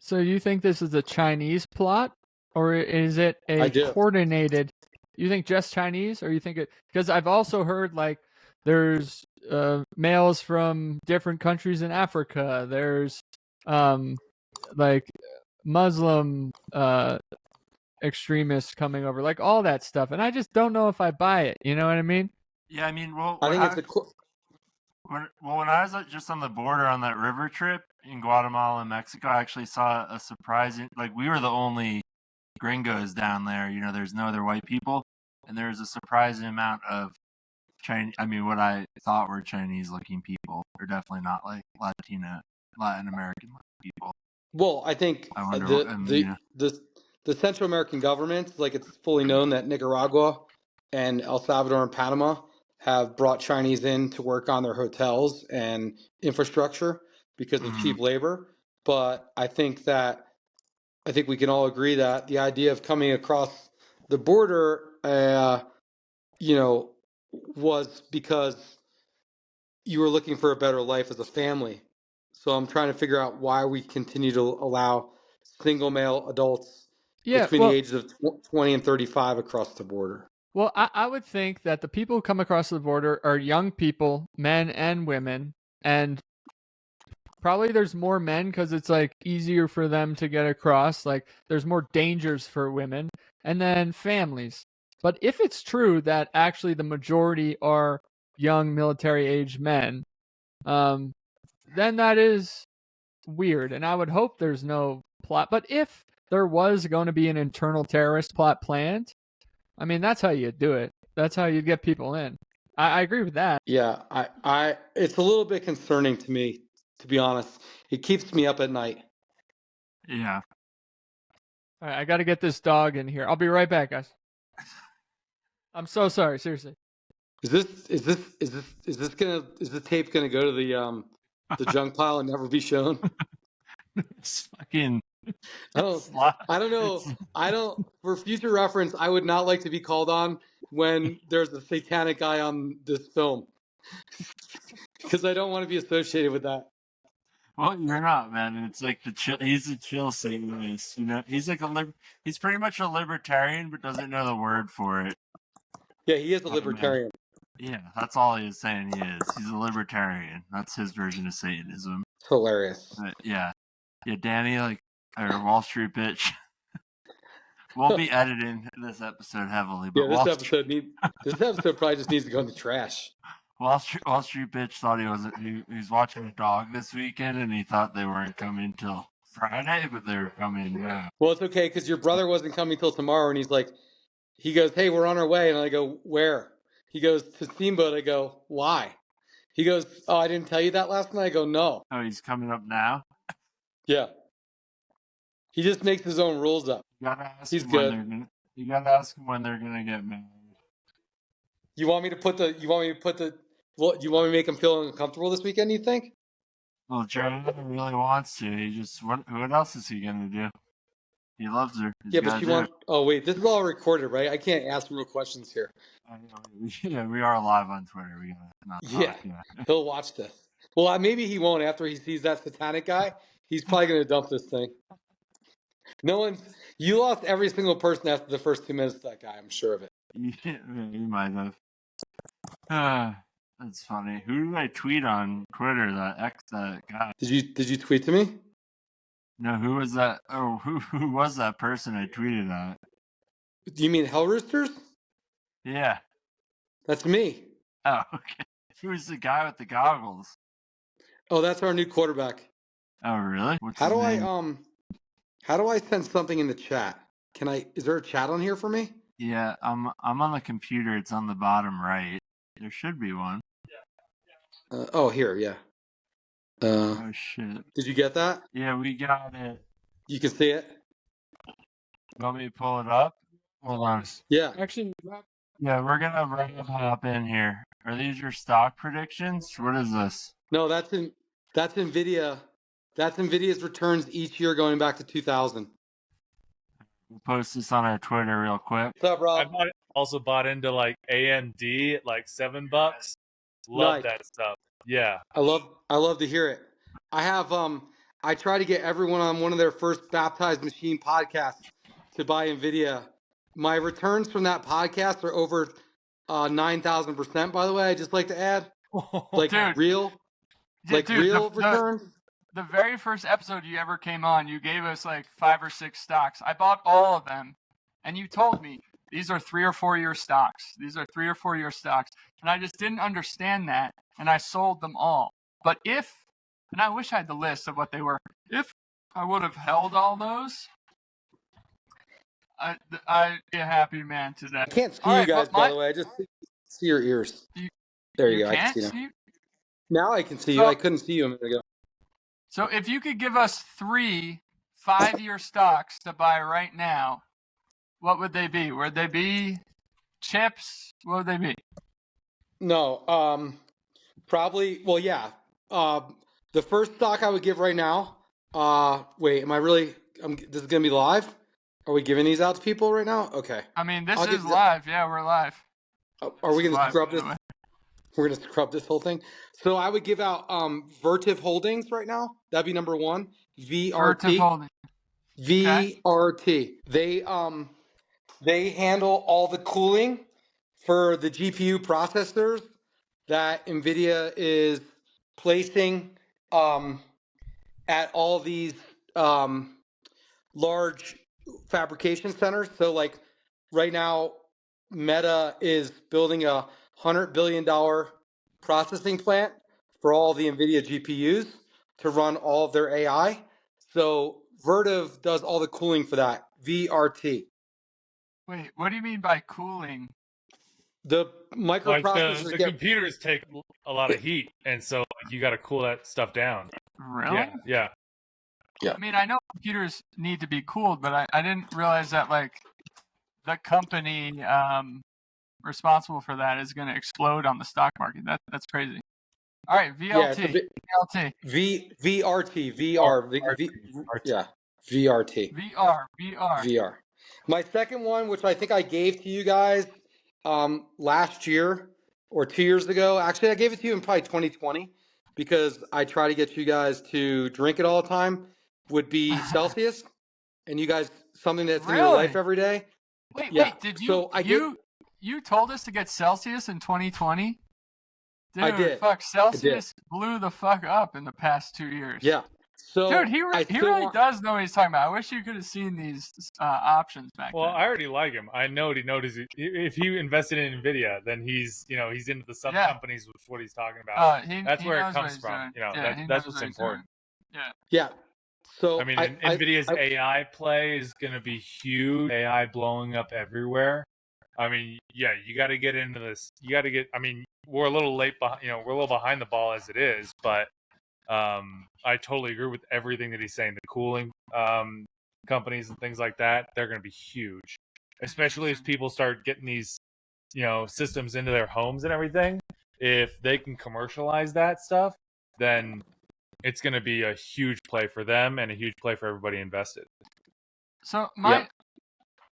this is a Chinese plot, or is it a coordinated? You think just Chinese, or you think it? Because I've also heard like there's males from different countries in Africa. There's like Muslim extremists coming over, like all that stuff, and I just don't know if I buy it. You know what I mean? Yeah, I mean, well, I think when I was just on the border on that river trip in Guatemala and Mexico, I actually saw a surprising, like, we were the only gringos down there. There's no other white people, and there's a surprising amount of Chinese. I mean, what I thought were Chinese-looking people are definitely not like Latin American people. Well, I think the Central American governments, like, it's fully known that Nicaragua and El Salvador and Panama, have brought Chinese in to work on their hotels and infrastructure because of cheap labor. But I think we can all agree that the idea of coming across the border, was because you were looking for a better life as a family. So I'm trying to figure out why we continue to allow single male adults between the ages of 20 and 35 across the border. Well, I would think that the people who come across the border are young people, men and women, and probably there's more men because it's like easier for them to get across. Like there's more dangers for women, and then families. But if it's true that actually the majority are young military-age men, then that is weird, and I would hope there's no plot. But if there was going to be an internal terrorist plot planned, I mean, that's how you do it. That's how you get people in. I agree with that. Yeah, I it's a little bit concerning to me, to be honest. It keeps me up at night. Yeah. All right, I got to get this dog in here. I'll be right back, guys. I'm so sorry, seriously. Is this tape gonna go to the junk pile and never be shown? It's fucking. I don't know. For future reference, I would not like to be called on when there's a satanic guy on this film, because I don't want to be associated with that. Well, you're not, man. It's like he's a chill Satanist. He's like he's pretty much a libertarian, but doesn't know the word for it. Yeah, he is a libertarian. Yeah, that's all he is saying he is. He's a libertarian. That's his version of Satanism. It's hilarious. But yeah, Danny, or Wall Street bitch. We'll be editing this episode heavily. But yeah, this episode probably just needs to go in the trash. Wall Street bitch thought he was watching a dog this weekend, and he thought they weren't coming till Friday, but they were coming now. Well, it's okay because your brother wasn't coming till tomorrow, and he goes, "Hey, we're on our way," and I go, "Where?" He goes, "To Steamboat." I go, "Why?" He goes, "Oh, I didn't tell you that last night." I go, "No." Oh, he's coming up now? Yeah. He just makes his own rules up. You gotta ask He's him good. You gotta ask him when they're gonna get married. You want me to make him feel uncomfortable this weekend, you think? Well, Joe really wants to. What else is he gonna do? He loves her. Yeah, but she wants. Oh wait, this is all recorded, right? I can't ask real questions here. Yeah, we are live on Twitter. We gotta not talk. Yeah, he'll watch this. Well, maybe he won't after he sees that satanic guy. He's probably gonna dump this thing. You lost every single person after the first 2 minutes of that guy. I'm sure of it. You might have. That's funny. Who did I tweet on Twitter? That guy. Did you tweet to me? No, who was that? Oh, who was that person I tweeted at? Do you mean Hell Roosters? Yeah. That's me. Oh, okay. Who's the guy with the goggles? Oh, that's our new quarterback. Oh, really? How do I send something in the chat? Is there a chat on here for me? Yeah, I'm on the computer. It's on the bottom right. There should be one. Here, yeah. Oh shit! Did you get that? Yeah, we got it. You can see it. You want me to pull it up? Hold on. Yeah. Actually, yeah, we're gonna hop in here. Are these your stock predictions? What is this? No, that's Nvidia. That's Nvidia's returns each year going back to 2000. We'll post this on our Twitter real quick. What's up, Rob? I also bought into AMD at $7. Love that stuff. Yeah. I love to hear it. I have I try to get everyone on one of their first Baptize Machine podcasts to buy Nvidia. My returns from that podcast are over 9,000%. By the way, I just like to add, dude, real returns. The very first episode you ever came on, you gave us 5 or 6 stocks. I bought all of them, and you told me these are 3 or 4 year stocks. These are 3 or 4 year stocks, and I just didn't understand that, and I sold them all. But and I wish I had the list of what they were. If I would have held all those, I'd be a happy man today. I can't see you guys, by the way. I just see your ears. There you go. I can see you now. I can see you. I couldn't see you a minute ago. So if you could give us 3 5-year stocks to buy right now, what would they be? Would they be chips? What would they be? No. Probably. Well, yeah. The first stock I would give right now. Wait. Am I really? This is gonna be live. Are we giving these out to people right now? Okay. I mean, this is live. Yeah, we're live. Are we gonna scrub this? We're gonna scrub this whole thing. So I would give out Vertiv Holdings right now. That'd be number one. VRT. Vertiv Holdings. VRT. They handle all the cooling for the GPU processors that NVIDIA is placing at all these large fabrication centers. So like right now, Meta is building $100 billion processing plant for all the NVIDIA GPUs to run all of their AI. So Vertiv does all the cooling for that, VRT. Wait, what do you mean by cooling? The microprocessors like the computers take a lot of heat, and so you got to cool that stuff down. Really? Yeah. I mean, I know computers need to be cooled, but I didn't realize that like the company responsible for that is going to explode on the stock market. That's crazy. All right, VLT. VRT. VRT. VR. My second one, which I think I gave to you guys last year or 2 years ago. Actually, I gave it to you in probably 2020 because I try to get you guys to drink it all the time, would be Celsius. And you guys, something that's in your life every day. Wait, did you you told us to get Celsius in 2020? Dude, I did. Fuck, Celsius blew the fuck up in the past 2 years. Yeah. So dude, he really does know what he's talking about. I wish you could have seen these options back then. Well, I already like him. I know what he noticed. If he invested in NVIDIA, then he's into the sub companies with what he's talking about. That's where it comes from. That's what's important. Yeah. So I mean, NVIDIA's AI play is going to be huge. AI blowing up everywhere. I mean, yeah, you got to get into this. You got to get. I mean, we're a little late. We're a little behind the ball as it is, but I totally agree with everything that he's saying. The cooling companies and things like that, they're going to be huge, especially as people start getting these, systems into their homes and everything. If they can commercialize that stuff, then it's going to be a huge play for them and a huge play for everybody invested. So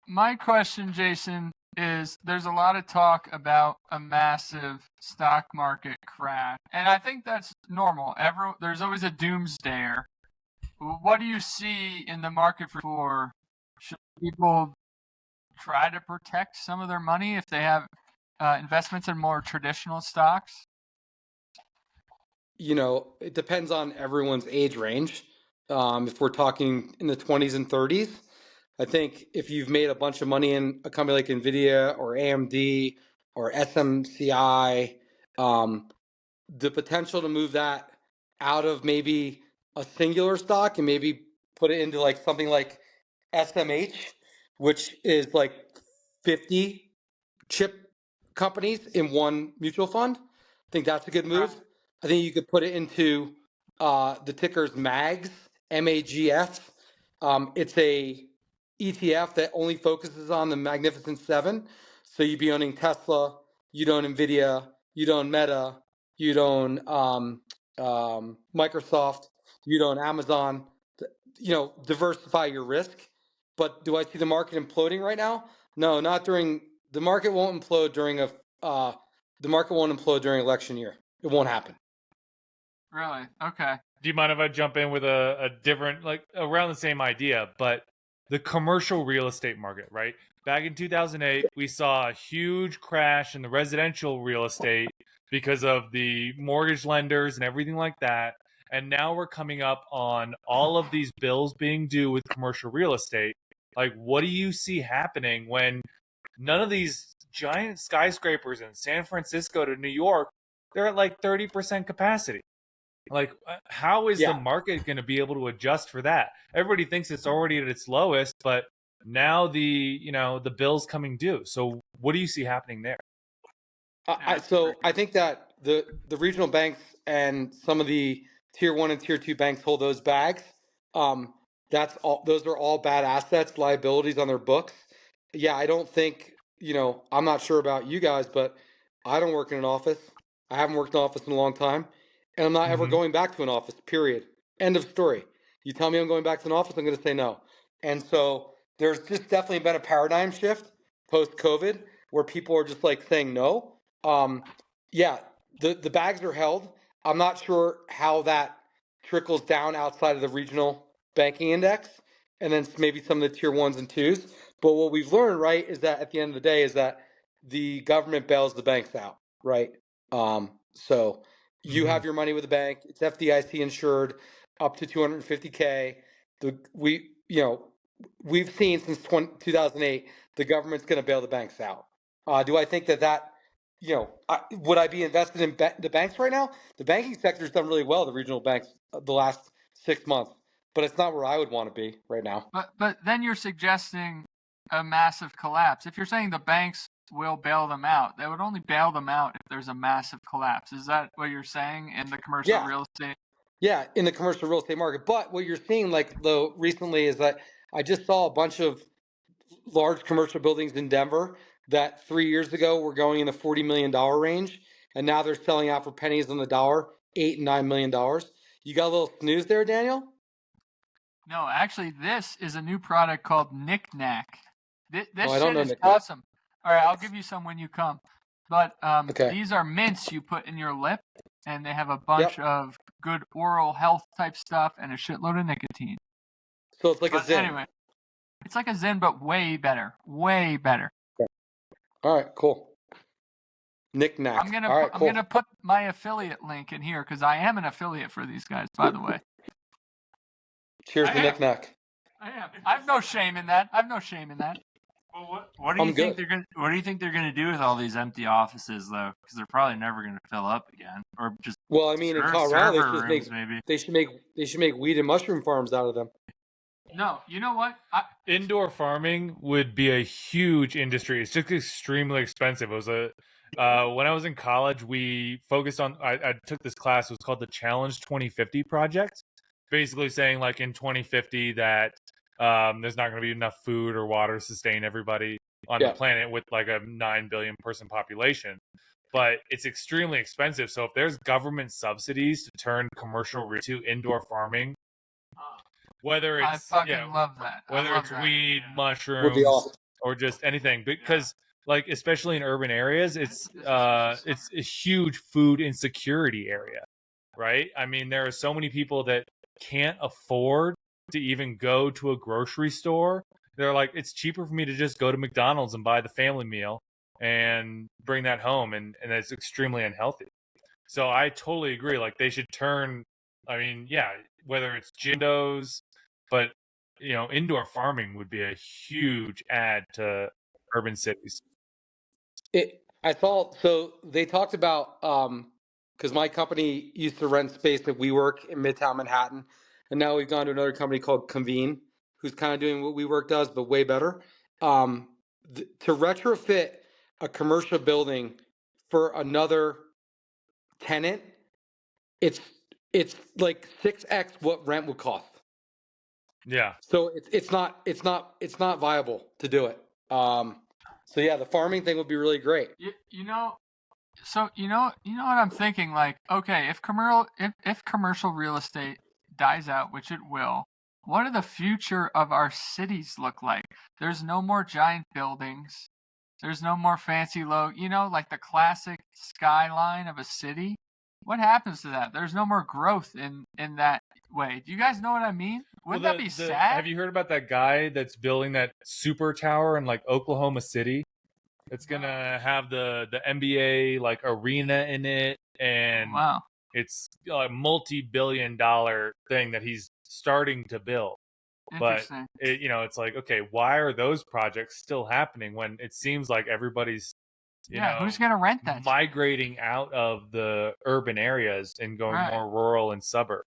my question, Jason, is there's a lot of talk about a massive stock market crash, and I think that's normal. There's always a doomsdayer. What do you see in the market for? Should people try to protect some of their money if they have investments in more traditional stocks? It depends on everyone's age range. If we're talking in the 20s and 30s, I think if you've made a bunch of money in a company like NVIDIA or AMD or SMCI, the potential to move that out of maybe a singular stock and maybe put it into like something like SMH, which is like 50 chip companies in one mutual fund. I think that's a good move. I think you could put it into the ticker's MAGS, MAGS. It's a ETF that only focuses on the Magnificent Seven. So you'd be owning Tesla, you'd own NVIDIA, you'd own Meta, you'd own Microsoft, you'd own Amazon. Diversify your risk. But do I see the market imploding right now? No, not during. The market won't implode during election year. It won't happen. Really? Okay. Do you mind if I jump in with a different, like around the same idea, but the commercial real estate market, right? Back in 2008, we saw a huge crash in the residential real estate because of the mortgage lenders and everything like that. And now we're coming up on all of these bills being due with commercial real estate. Like, what do you see happening when none of these giant skyscrapers in San Francisco to New York, they're at like 30% capacity? Like, how is the market going to be able to adjust for that? Everybody thinks it's already at its lowest, but now the bill's coming due. So what do you see happening there? I think that the regional banks and some of the tier 1 and tier 2 banks hold those bags. Those are all bad assets, liabilities on their books. Yeah, I don't think, I'm not sure about you guys, but I don't work in an office. I haven't worked in an office in a long time, and I'm not ever going back to an office, period. End of story. You tell me I'm going back to an office, I'm going to say no. And so there's just definitely been a paradigm shift post-COVID where people are just like saying no. Yeah, the bags are held. I'm not sure how that trickles down outside of the regional banking index and then maybe some of the tier ones and twos. But what we've learned, right, is that at the end of the day is that the government bails the banks out, right? So you have your money with the bank. It's FDIC insured up to 250K. We've seen since 2008 the government's going to bail the banks out. Do I think that would I be invested in the banks right now? The banking sector's done really well, the regional banks, the last 6 months, but it's not where I would want to be right now. But then you're suggesting a massive collapse. If you're saying the banks will bail them out, they would only bail them out if there's a massive collapse. Is that what you're saying in the commercial real estate? Yeah, in the commercial real estate market. But what you're seeing, though, recently is that I just saw a bunch of large commercial buildings in Denver that 3 years ago were going in the $40 million range, and now they're selling out for pennies on the dollar, $8 and $9 million. You got a little snooze there, Daniel? No, actually, this is a new product called Knick-Knack. This shit is awesome. All right, I'll give you some when you come. But these are mints you put in your lip, and they have a bunch of good oral health type stuff and a shitload of nicotine. So it's like a Zyn. Anyway, it's like a Zyn, but way better. Way better. Okay. All right, cool. Knick-Knack. I'm gonna put my affiliate link in here because I am an affiliate for these guys, by the way. Cheers to Knick-Knack. I am. I have no shame in that. Well, what do you think they're gonna do with all these empty offices though? Because they're probably never gonna fill up again, or just. Well, I mean, in Colorado, they should make weed and mushroom farms out of them. No, you know what? Indoor farming would be a huge industry. It's just extremely expensive. It was when I was in college, we focused on. I took this class. It was called the Challenge 2050 Project. Basically saying like in 2050 that there's not going to be enough food or water to sustain everybody on the planet with like a 9 billion person population. But it's extremely expensive. So if there's government subsidies to turn commercial to indoor farming, whether it's love that. Whether it's weed, mushrooms, or just anything, because like especially in urban areas, it's a huge food insecurity area, right? I mean, there are so many people that can't afford to even go to a grocery store. They're like, it's cheaper for me to just go to McDonald's and buy the family meal and bring that home, and it's extremely unhealthy. So I totally agree. Like they should turn. I mean, whether it's gindos. But, indoor farming would be a huge add to urban cities. So they talked about, because my company used to rent space at WeWork in Midtown Manhattan, and now we've gone to another company called Convene, who's kind of doing what WeWork does, but way better. To retrofit a commercial building for another tenant, it's like 6x what rent would cost. Yeah. So it's not viable to do it. The farming thing would be really great. You know what I'm thinking? Like, okay, if commercial real estate dies out, which it will, what do the future of our cities look like? There's no more giant buildings. There's no more fancy like the classic skyline of a city. What happens to that? There's no more growth in that way. Do you guys know what I mean? Wouldn't that be sad? Have you heard about that guy that's building that super tower in like Oklahoma City? It's gonna have the NBA like arena in it, and it's a multi-billion-dollar thing that he's starting to build. But it's like, okay, why are those projects still happening when it seems like everybody's who's gonna rent that? Migrating out of the urban areas and going more rural and suburb.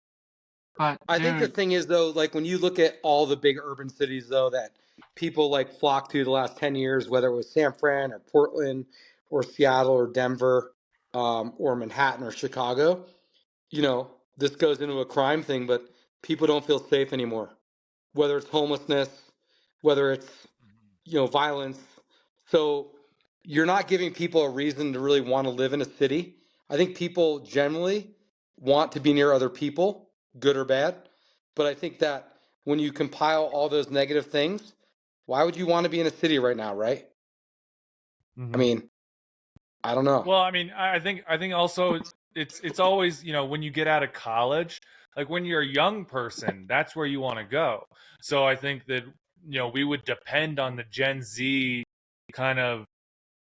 But I think the thing is though, like when you look at all the big urban cities though that people like flock to the last 10 years, whether it was San Fran or Portland or Seattle or Denver or Manhattan or Chicago, this goes into a crime thing, but people don't feel safe anymore. Whether it's homelessness, whether it's, violence. So you're not giving people a reason to really want to live in a city. I think people generally want to be near other people, good or bad. But I think that when you compile all those negative things, why would you want to be in a city right now, right? Mm-hmm. I mean, I don't know. Well, I mean, I think also it's always, when you get out of college, like when you're a young person, that's where you want to go. So I think that, we would depend on the Gen Z kind of,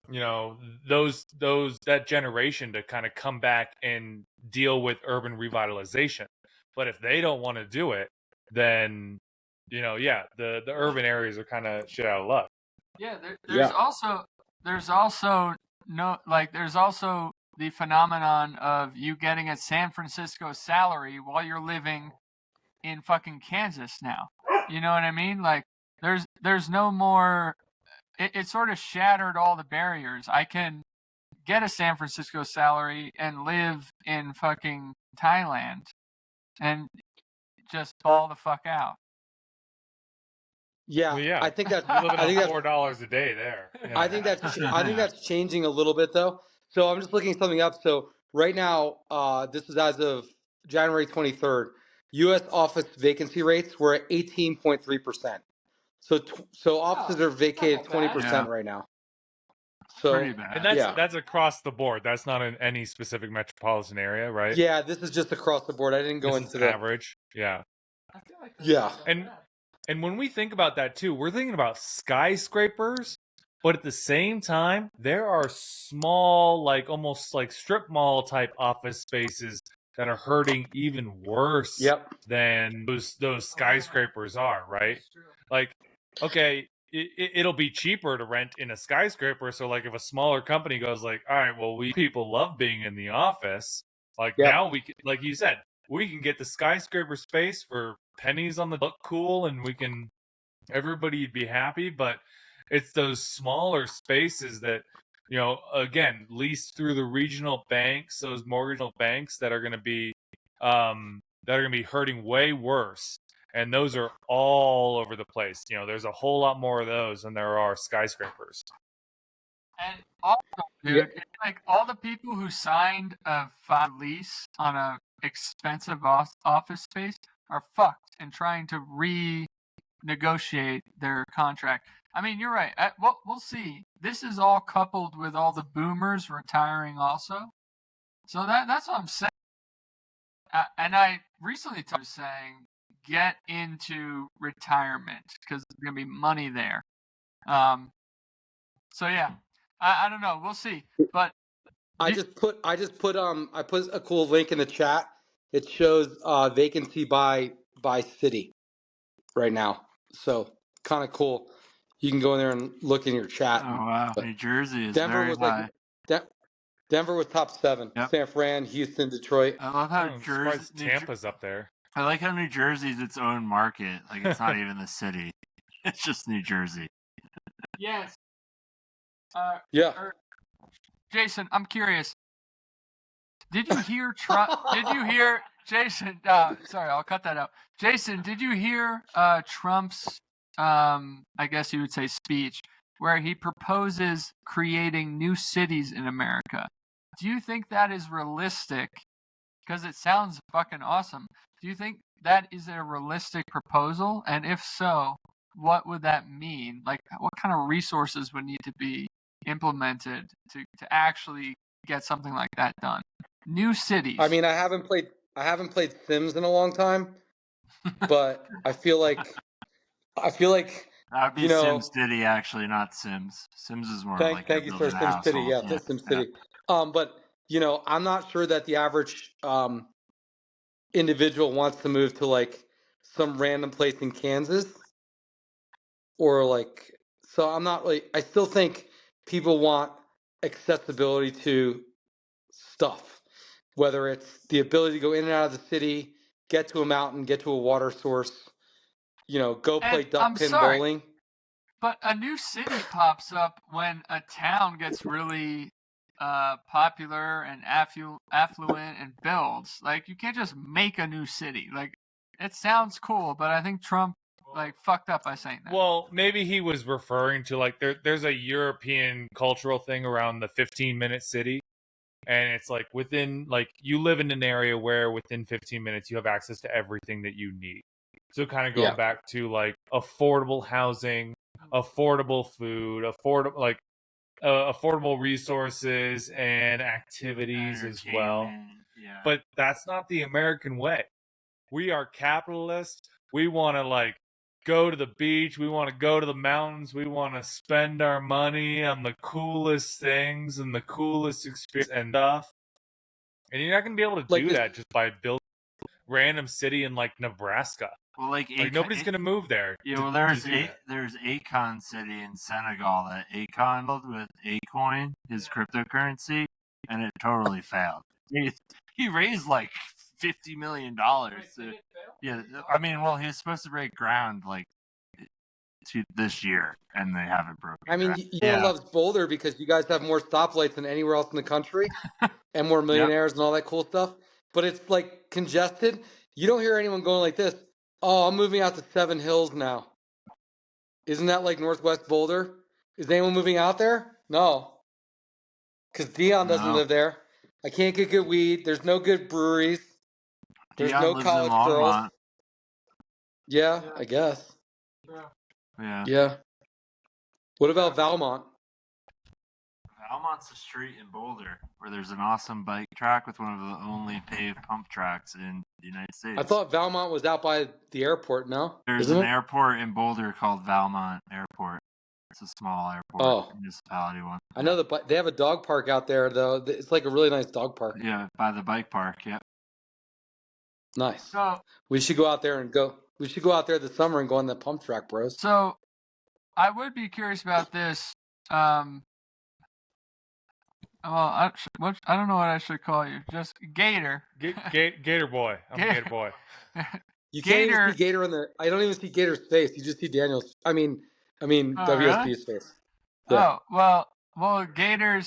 that generation to kind of come back and deal with urban revitalization. But if they don't want to do it, then, the urban areas are kind of shit out of luck. Yeah, there's also the phenomenon of you getting a San Francisco salary while you're living in fucking Kansas now. You know what I mean? Like there's no more. It sort of shattered all the barriers. I can get a San Francisco salary and live in fucking Thailand and just ball the fuck out. Yeah, Well, yeah. I think that's You're living on $4 a day there. Yeah. I think that's changing a little bit though. So I'm just looking something up. So right now, this is as of January 23rd. U.S. office vacancy rates were at 18.3%. So offices are vacated 20% right now. So Pretty bad. And that's across the board. That's not in any specific metropolitan area, right? Yeah, this is just across the board. I didn't go into the average. Yeah. Yeah. And when we think about that too, we're thinking about skyscrapers, but at the same time, there are small, like almost like strip mall type office spaces that are hurting even worse than those skyscrapers are, right? Like, okay, it'll be cheaper to rent in a skyscraper. So like if a smaller company goes like, all right, well, we people love being in the office. Like now we can, like you said, we can get the skyscraper space for pennies on the look cool, and everybody'd be happy. But it's those smaller spaces that, again, leased through the regional banks, those mortgage banks that are going to be hurting way worse. And those are all over the place. There's a whole lot more of those than there are skyscrapers. And also, dude, it's like all the people who signed a 5 lease on a expensive office space are fucked and trying to renegotiate their contract. I mean, you're right. We'll see. This is all coupled with all the boomers retiring also. So that's what I'm saying. And I recently was saying, get into retirement because there's going to be money there. So yeah, I don't know. We'll see. But I put a cool link in the chat. It shows vacancy by city right now. So kind of cool. You can go in there and look in your chat. Oh wow, New Jersey is Denver very was high. Denver was top 7. Yep. San Fran, Houston, Detroit. I love how Tampa's up there. I like how New Jersey's its own market. Like it's not even the city; it's just New Jersey. Yes. Jason, I'm curious. Did you hear Trump? Did you hear Jason? Sorry, I'll cut that out. Jason, did you hear Trump's? I guess you would say speech where he proposes creating new cities in America. Do you think that is realistic? Because it sounds fucking awesome. Do you think that is a realistic proposal? And if so, what would that mean? Like, what kind of resources would need to be implemented to actually get something like that done? New cities. I mean, I haven't played Sims in a long time, but I feel like that would be SimCity, actually, not Sims. Sims is more like thank you, sir. SimCity, yeah, SimCity. But I'm not sure that the average individual wants to move to like some random place in Kansas, or like. So I'm not really. I still think people want accessibility to stuff, whether it's the ability to go in and out of the city, get to a mountain, get to a water source, go play duck pin bowling. But a new city pops up when a town gets really popular and affluent and builds. Like, you can't just make a new city. Like, it sounds cool, but I think Trump like fucked up by saying that. Well, maybe he was referring to like there's a European cultural thing around the 15-minute city. And it's like within, like, you live in an area where within 15 minutes you have access to everything that you need. So kind of going back to like affordable housing, affordable food, affordable resources and activities as well. Yeah. But that's not the American way. We are capitalists. We want to like go to the beach. We want to go to the mountains. We want to spend our money on the coolest things and the coolest experience and stuff. And you're not going to be able to do that just by building a random city in like Nebraska. Well, like nobody's going to move there. Yeah, well, there's Akon City in Senegal that Akon built with Acoin, his cryptocurrency, and it totally failed. He raised like $50 million. Yeah, I mean, well, he was supposed to break ground like this year, and they haven't broken. I mean, Elon loves Boulder because you guys have more stoplights than anywhere else in the country, and more millionaires and all that cool stuff. But it's like congested. You don't hear anyone going like this. Oh, I'm moving out to Seven Hills now. Isn't that like Northwest Boulder? Is anyone moving out there? No. Because Dion doesn't live there. I can't get good weed. There's no good breweries. There's no college girls. Yeah, I guess. Yeah. What about Valmont? Valmont's a street in Boulder where there's an awesome bike track with one of the only paved pump tracks in the United States. I thought Valmont was out by the airport, no? There's an airport in Boulder called Valmont Airport. It's a small airport, municipality one. I know they have a dog park out there, though. It's like a really nice dog park. Yeah, by the bike park, yeah. Nice. So we should go out there We should go out there this summer and go on the pump track, bros. So I would be curious about this. I don't know what I should call you. Just Gator. Gator boy. I'm Gator boy. You can't even see Gator I don't even see Gator's face. You just see Daniel's. I mean, WSP's face. Yeah. Oh well, Gator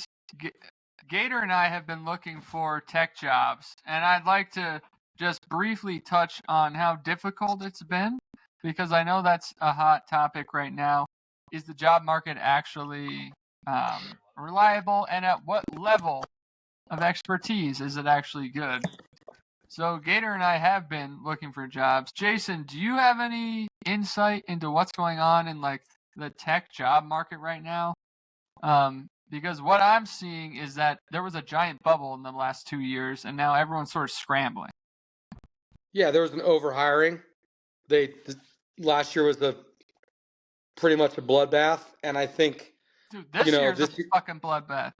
and I have been looking for tech jobs, and I'd like to just briefly touch on how difficult it's been, because I know that's a hot topic right now. Is the job market actually reliable, and at what level of expertise is it actually good? So Gator and I have been looking for jobs. Jason, do you have any insight into what's going on in like the tech job market right now? Because what I'm seeing is that there was a giant bubble in the last 2 years, and now everyone's sort of scrambling. Yeah, there was an overhiring. Last year was pretty much a bloodbath, and I think this year's a fucking bloodbath.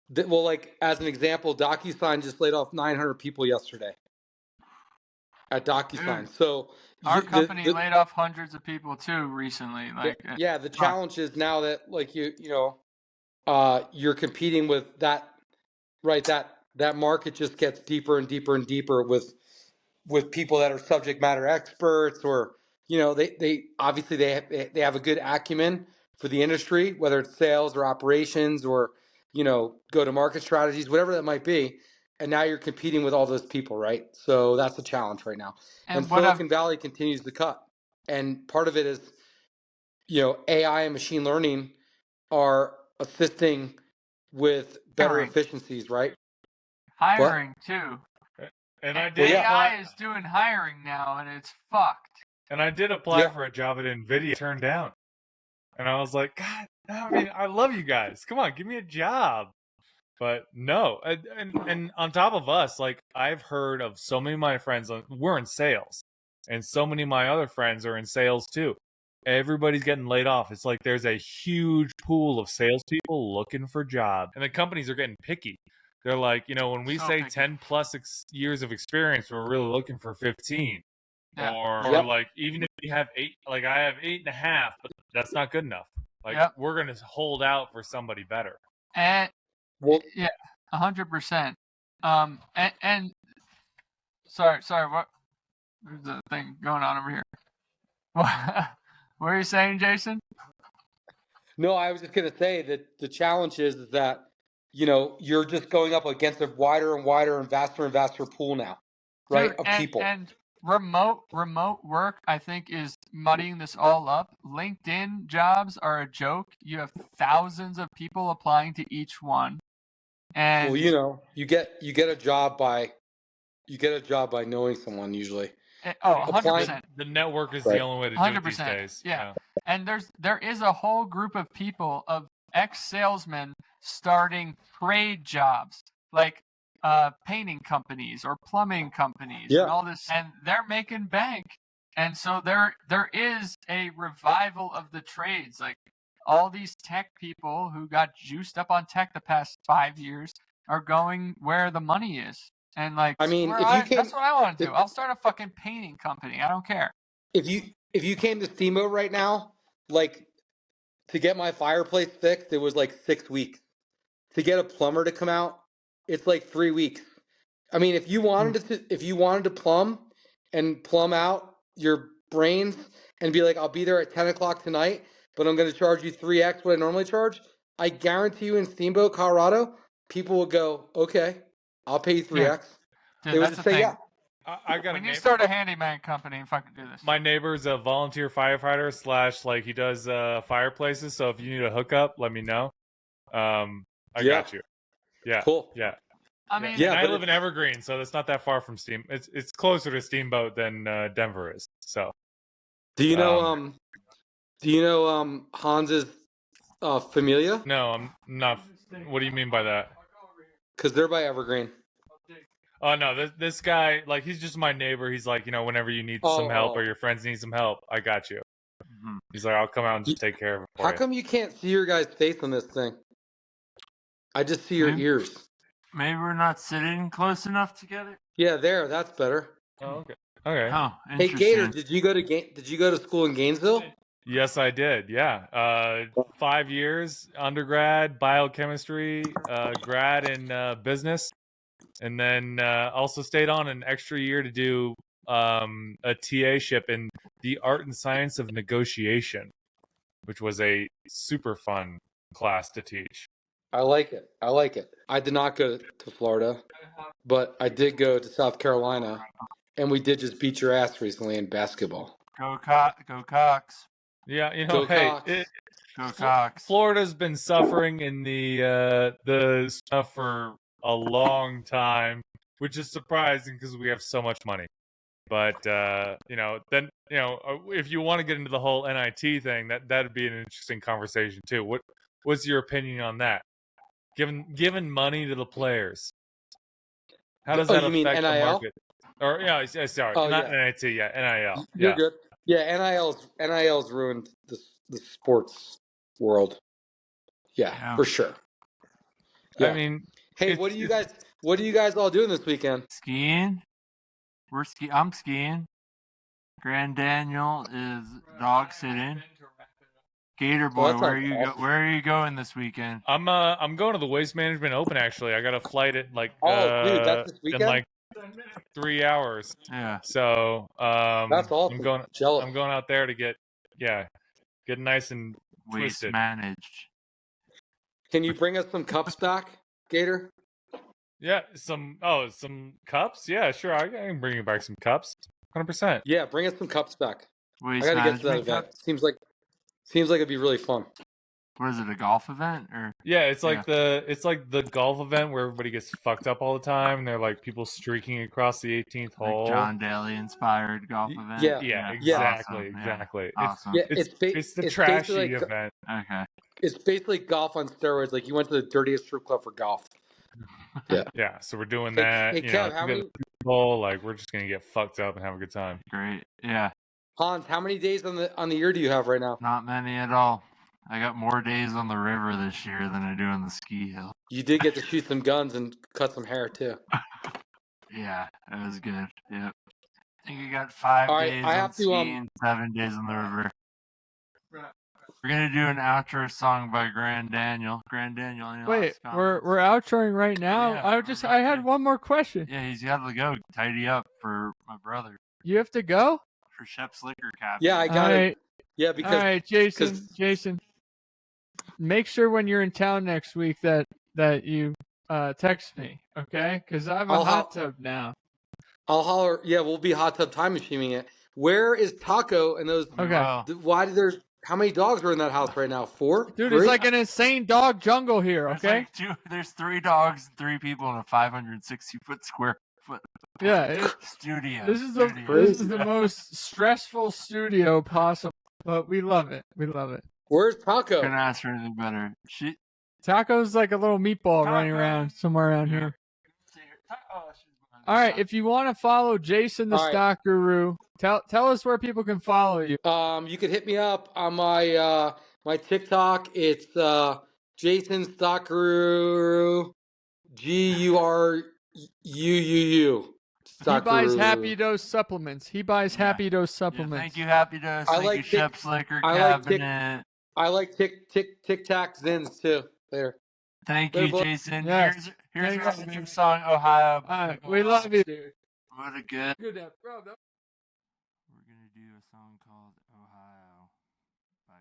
Well, like as an example, DocuSign just laid off 900 people yesterday at DocuSign. So our company laid off hundreds of people too recently. Like the challenge is now that like you're competing with that, right? That market just gets deeper and deeper and deeper with people that are subject matter experts, or they obviously they have a good acumen for the industry, whether it's sales or operations or go to market strategies, whatever that might be. And now you're competing with all those people, right? So that's the challenge right now. And Silicon Valley continues to cut, and part of it is AI and machine learning are assisting with better efficiencies, right? Hiring too. And I did. AI is doing hiring now, and it's fucked. And I did apply for a job at NVIDIA, turned down. And I was like, God, I mean, I love you guys. Come on, give me a job. But no. And on top of us, like, I've heard of so many of my friends, we're in sales. And so many of my other friends are in sales too. Everybody's getting laid off. It's like there's a huge pool of salespeople looking for jobs. And the companies are getting picky. They're like, when we say 10 plus years of experience, we're really looking for 15. Yeah. Or like, even if you have 8, like I have 8.5, but that's not good enough. Like we're going to hold out for somebody better. And 100%. And sorry, what? There's a thing going on over here. What are you saying, Jason? No, I was just going to say that the challenge is that you're just going up against a wider and wider and vaster pool now, right? Dude, of people. And remote work, I think, is muddying this all up. LinkedIn jobs are a joke. You have thousands of people applying to each one. And well, you get a job by knowing someone usually. 100%. The network is the only way to do it these days. Yeah. And there is a whole group of people, of ex-salesmen, starting trade jobs, like painting companies or plumbing companies and all this, and they're making bank. And so there is a revival of the trades. Like, all these tech people who got juiced up on tech the past 5 years are going where the money is. And like, I mean, that's what I want to do. I'll start a fucking painting company. I don't care. If you came to Steamboat right now, like, to get my fireplace fixed, it was like 6 weeks. To get a plumber to come out, it's like 3 weeks. I mean, if you wanted to plumb out your brains and be like, I'll be there at 10 o'clock tonight, but I'm going to charge you 3x what I normally charge, I guarantee you in Steamboat, Colorado, people will go, okay, I'll pay you 3x. Yeah. Dude, they would just say, yeah. We need to start a handyman company and fucking do this. My neighbor's a volunteer firefighter / he does fireplaces. So if you need a hookup, let me know. I got you. Yeah. Cool. Yeah. I mean, I live in Evergreen, so that's not that far from Steam. It's closer to Steamboat than Denver is. So. Do you know Hans's Familia? No, I'm not. What do you mean by that? Because they're by Evergreen. Oh no, this guy, like, he's just my neighbor. He's like, whenever you need some help or your friends need some help, I got you. Mm-hmm. He's like, I'll come out and just take care of it for you. How come you can't see your guy's face on this thing? I just see your ears. Maybe we're not sitting close enough together. Yeah, there. That's better. Oh, okay. Okay. Oh, hey, Gator, did you go to school in Gainesville? Yes, I did. Yeah. 5 years, undergrad, biochemistry, grad in business. And then also stayed on an extra year to do a TA-ship in the art and science of negotiation, which was a super fun class to teach. I like it. I did not go to Florida, but I did go to South Carolina, and we did just beat your ass recently in basketball. Go Cox. Yeah, go Cox. Go Cox. Florida's been suffering in the stuff for a long time, which is surprising because we have so much money. But if you want to get into the whole NIT thing, that'd be an interesting conversation too. What's your opinion on that? Giving money to the players, how does that affect the market? Or not NIT, NIL. You're good. Yeah, NIL's ruined the sports world. Yeah, for sure. Yeah. I mean, hey, what do you guys all doing this weekend? Skiing. I'm skiing. Grand Daniel is dog sitting. Gator boy, where are you going this weekend? I'm going to the Waste Management Open. Actually, I got a flight at dude, that's this weekend? in like 3 hours. Yeah. So that's awesome. I'm going out there to get nice and waste twisted. managed. Can you bring us some cups back, Gator? Yeah, some cups. Yeah, sure. I can bring you back some cups. 100%. Yeah, bring us some cups back. Waste I gotta get to that management event. cups? Seems like it'd be really fun. What is it, a golf event or? Yeah, it's like the golf event where everybody gets fucked up all the time, and they're like people streaking across the 18th hole. Like John Daly inspired golf event. Yeah, exactly, awesome. exactly. Awesome. It's the trashy event. Okay. It's basically golf on steroids. Like you went to the dirtiest strip club for golf. Yeah. So we're doing that. Hey, Kev, how many? Like we're just gonna get fucked up and have a good time. Great. Yeah. Hans, how many days on the year do you have right now? Not many at all. I got more days on the river this year than I do on the ski hill. You did get to shoot some guns and cut some hair too. Yeah, it was good. Yep. I think you got 5 days on skiing, 7 days on the river. We're gonna do an outro song by Grand Daniel. Grand Daniel. Wait, we're outroing right now. Yeah, I had one more question. Yeah, he's got to go tidy up for my brother. You have to go? For Shep's Liquor Cabinet. Yeah, I got it. Yeah, because all right, Jason. Make sure when you're in town next week that you text me, okay? Because I have a hot tub now. I'll holler. Yeah, we'll be hot tub time machining it. Where is Taco and those? Okay. Well, Why did there's how many dogs are in that house right now? 4? Dude, 3? it's like an insane dog jungle here, okay? There's 3 dogs and 3 people in a 560-foot square foot Yeah, studio. this is the most stressful studio possible, but we love it. We love it. Where's Taco? Couldn't ask for anything better. Taco's like a little meatball running around somewhere around here. All right, if you want to follow Jason the Stock Guru, tell us where people can follow you. You can hit me up on my my TikTok. It's Jason Stock Guru, GURUUU. He buys Happy Dose supplements. Yeah, thank you, Happy Dose. Thank you, Chef Slicker Cabinet. I like Tic Tac Zins too. There. Thank you, Jason. Yes. Here's our theme song, Ohio. We love you, dude. What a good. Bro, We're gonna do a song called Ohio by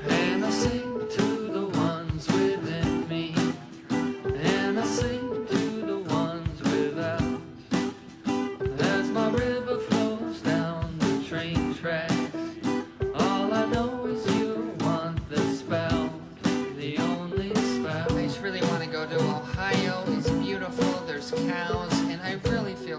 and I sing to the ones within me, and I sing to the ones without. As my river flows down the train tracks, all I know is you want the spout, the only spout. I just really want to go to Ohio. It's beautiful. There's cows, and I really feel